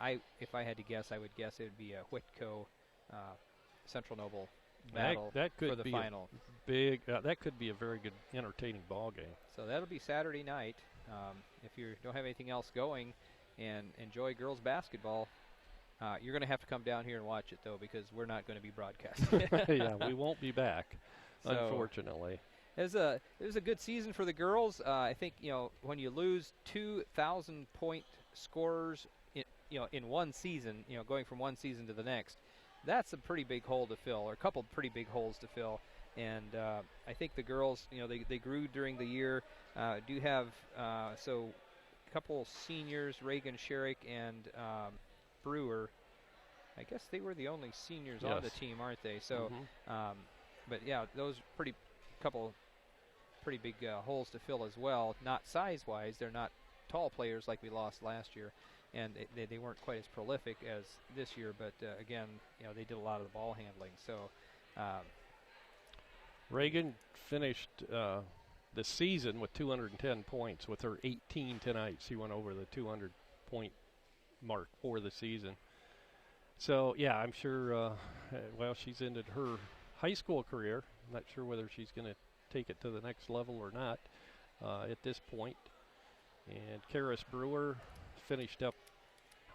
And if I had to guess, I would guess it would be a Whitco Central Noble battle that could for the be final. That could be a very good, entertaining ball game. So that'll be Saturday night. If you don't have anything else going and enjoy girls basketball, you're going to have to come down here and watch it, though, because we're not going to be broadcasting. Yeah, we won't be back, unfortunately. It was a good season for the girls. I think, when you lose 2,000-point scorers in one season, going from one season to the next, that's a pretty big hole to fill, or a couple pretty big holes to fill. And I think the girls, they grew during the year. Do have a couple seniors, Reagan Sherrick and Brewer. I guess they were the only seniors on the team, aren't they? So, but yeah, those couple pretty big holes to fill as well. Not size-wise, they're not tall players like we lost last year, and they weren't quite as prolific as this year. But again, they did a lot of the ball handling. So. Reagan finished the season with 210 points with her 18 tonight. She went over the 200-point mark for the season. So, yeah, I'm sure, she's ended her high school career. I'm not sure whether she's going to take it to the next level or not at this point. And Karis Brewer finished up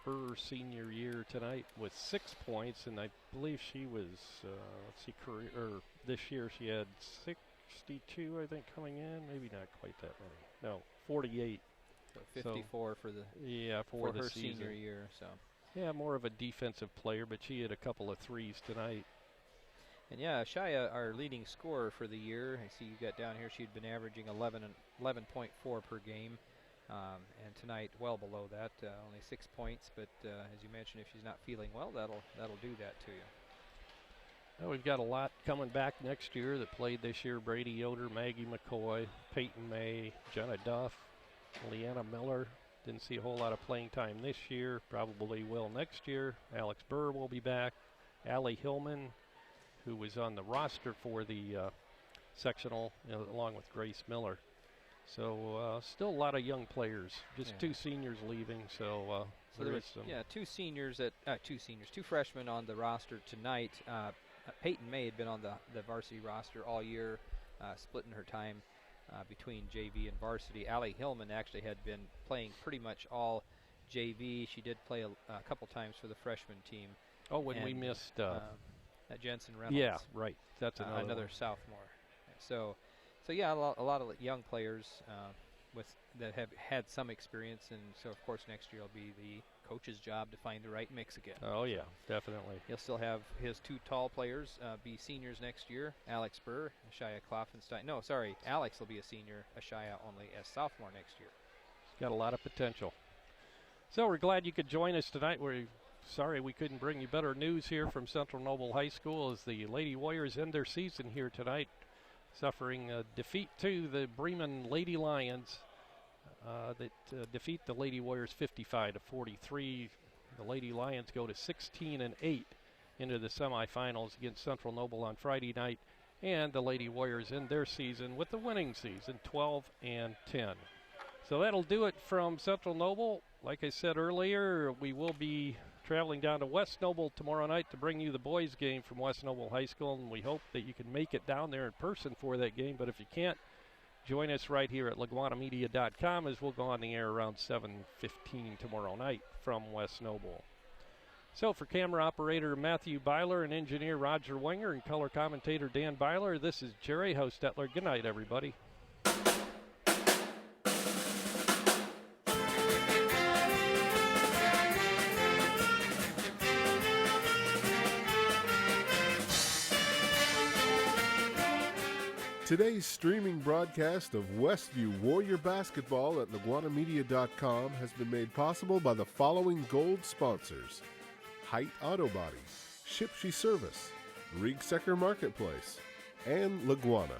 her senior year tonight with 6 points, and I believe she was, this year she had 62, I think, coming in. Maybe not quite that many. No, 48. So 54 for the her season. Senior year. So. Yeah, more of a defensive player, but she had a couple of threes tonight. And yeah, Shia, our leading scorer for the year. I see you got down here. She'd been averaging 11.4 per game. And tonight, well below that, only 6 points. But as you mentioned, if she's not feeling well, that'll do that to you. Well, we've got a lot coming back next year that played this year. Brady Yoder, Maggie McCoy, Peyton May, Jenna Duff, Leanna Miller. Didn't see a whole lot of playing time this year. Probably will next year. Alex Burr will be back. Allie Hillman, who was on the roster for the sectional, along with Grace Miller. So still a lot of young players. Just two seniors leaving. So there was two freshmen on the roster tonight. Peyton May had been on the varsity roster all year, splitting her time between JV and varsity. Allie Hillman actually had been playing pretty much all JV. She did play a couple times for the freshman team. Oh, when we missed Jensen Reynolds. Yeah, right. That's another sophomore. So yeah, a lot of young players that have had some experience, and so of course next year will be the coach's job to find the right mix again. Oh yeah, definitely. He'll still have his two tall players be seniors next year. Alex Burr, Ashaya Kloffenstein. No, sorry, Alex will be a senior. Ashaya only as sophomore next year. He's got a lot of potential. So we're glad you could join us tonight. We're sorry we couldn't bring you better news here from Central Noble High School as the Lady Warriors end their season here tonight, suffering a defeat to the Bremen Lady Lions that defeat the Lady Warriors 55-43. The Lady Lions go to 16-8 into the semifinals against Central Noble on Friday night, and the Lady Warriors end their season with the winning season, 12-10. So that'll do it from Central Noble. Like I said earlier, we will be traveling down to West Noble tomorrow night to bring you the boys game from West Noble High School, and we hope that you can make it down there in person for that game. But if you can't, join us right here at LaGuanaMedia.com as we'll go on the air around 7:15 tomorrow night from West Noble. So for camera operator Matthew Byler and engineer Roger Wenger and color commentator Dan Byler, this is Jerry Hostetler. Good night, everybody. Today's streaming broadcast of Westview Warrior Basketball at LaGuanaMedia.com has been made possible by the following gold sponsors: Height Auto Body, Shipshe Service, Riegsecker Marketplace, and LaGwana.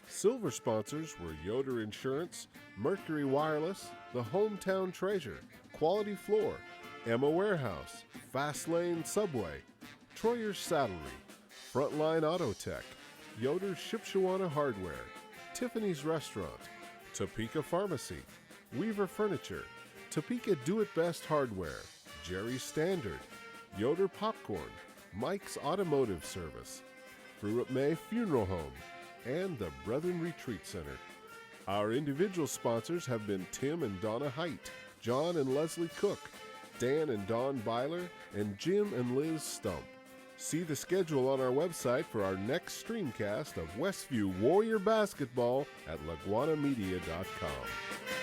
Silver sponsors were Yoder Insurance, Mercury Wireless, The Hometown Treasure, Quality Floor, Emma Warehouse, Fast Lane Subway, Troyer's Saddlery, Frontline Auto Tech, Yoder's Shipshewana Hardware, Tiffany's Restaurant, Topeka Pharmacy, Weaver Furniture, Topeka Do It Best Hardware, Jerry's Standard, Yoder Popcorn, Mike's Automotive Service, Fruit May Funeral Home, and the Brethren Retreat Center. Our individual sponsors have been Tim and Donna Height, John and Leslie Cook, Dan and Dawn Byler, and Jim and Liz Stump. See the schedule on our website for our next streamcast of Westview Warrior Basketball at LaGuanamedia.com.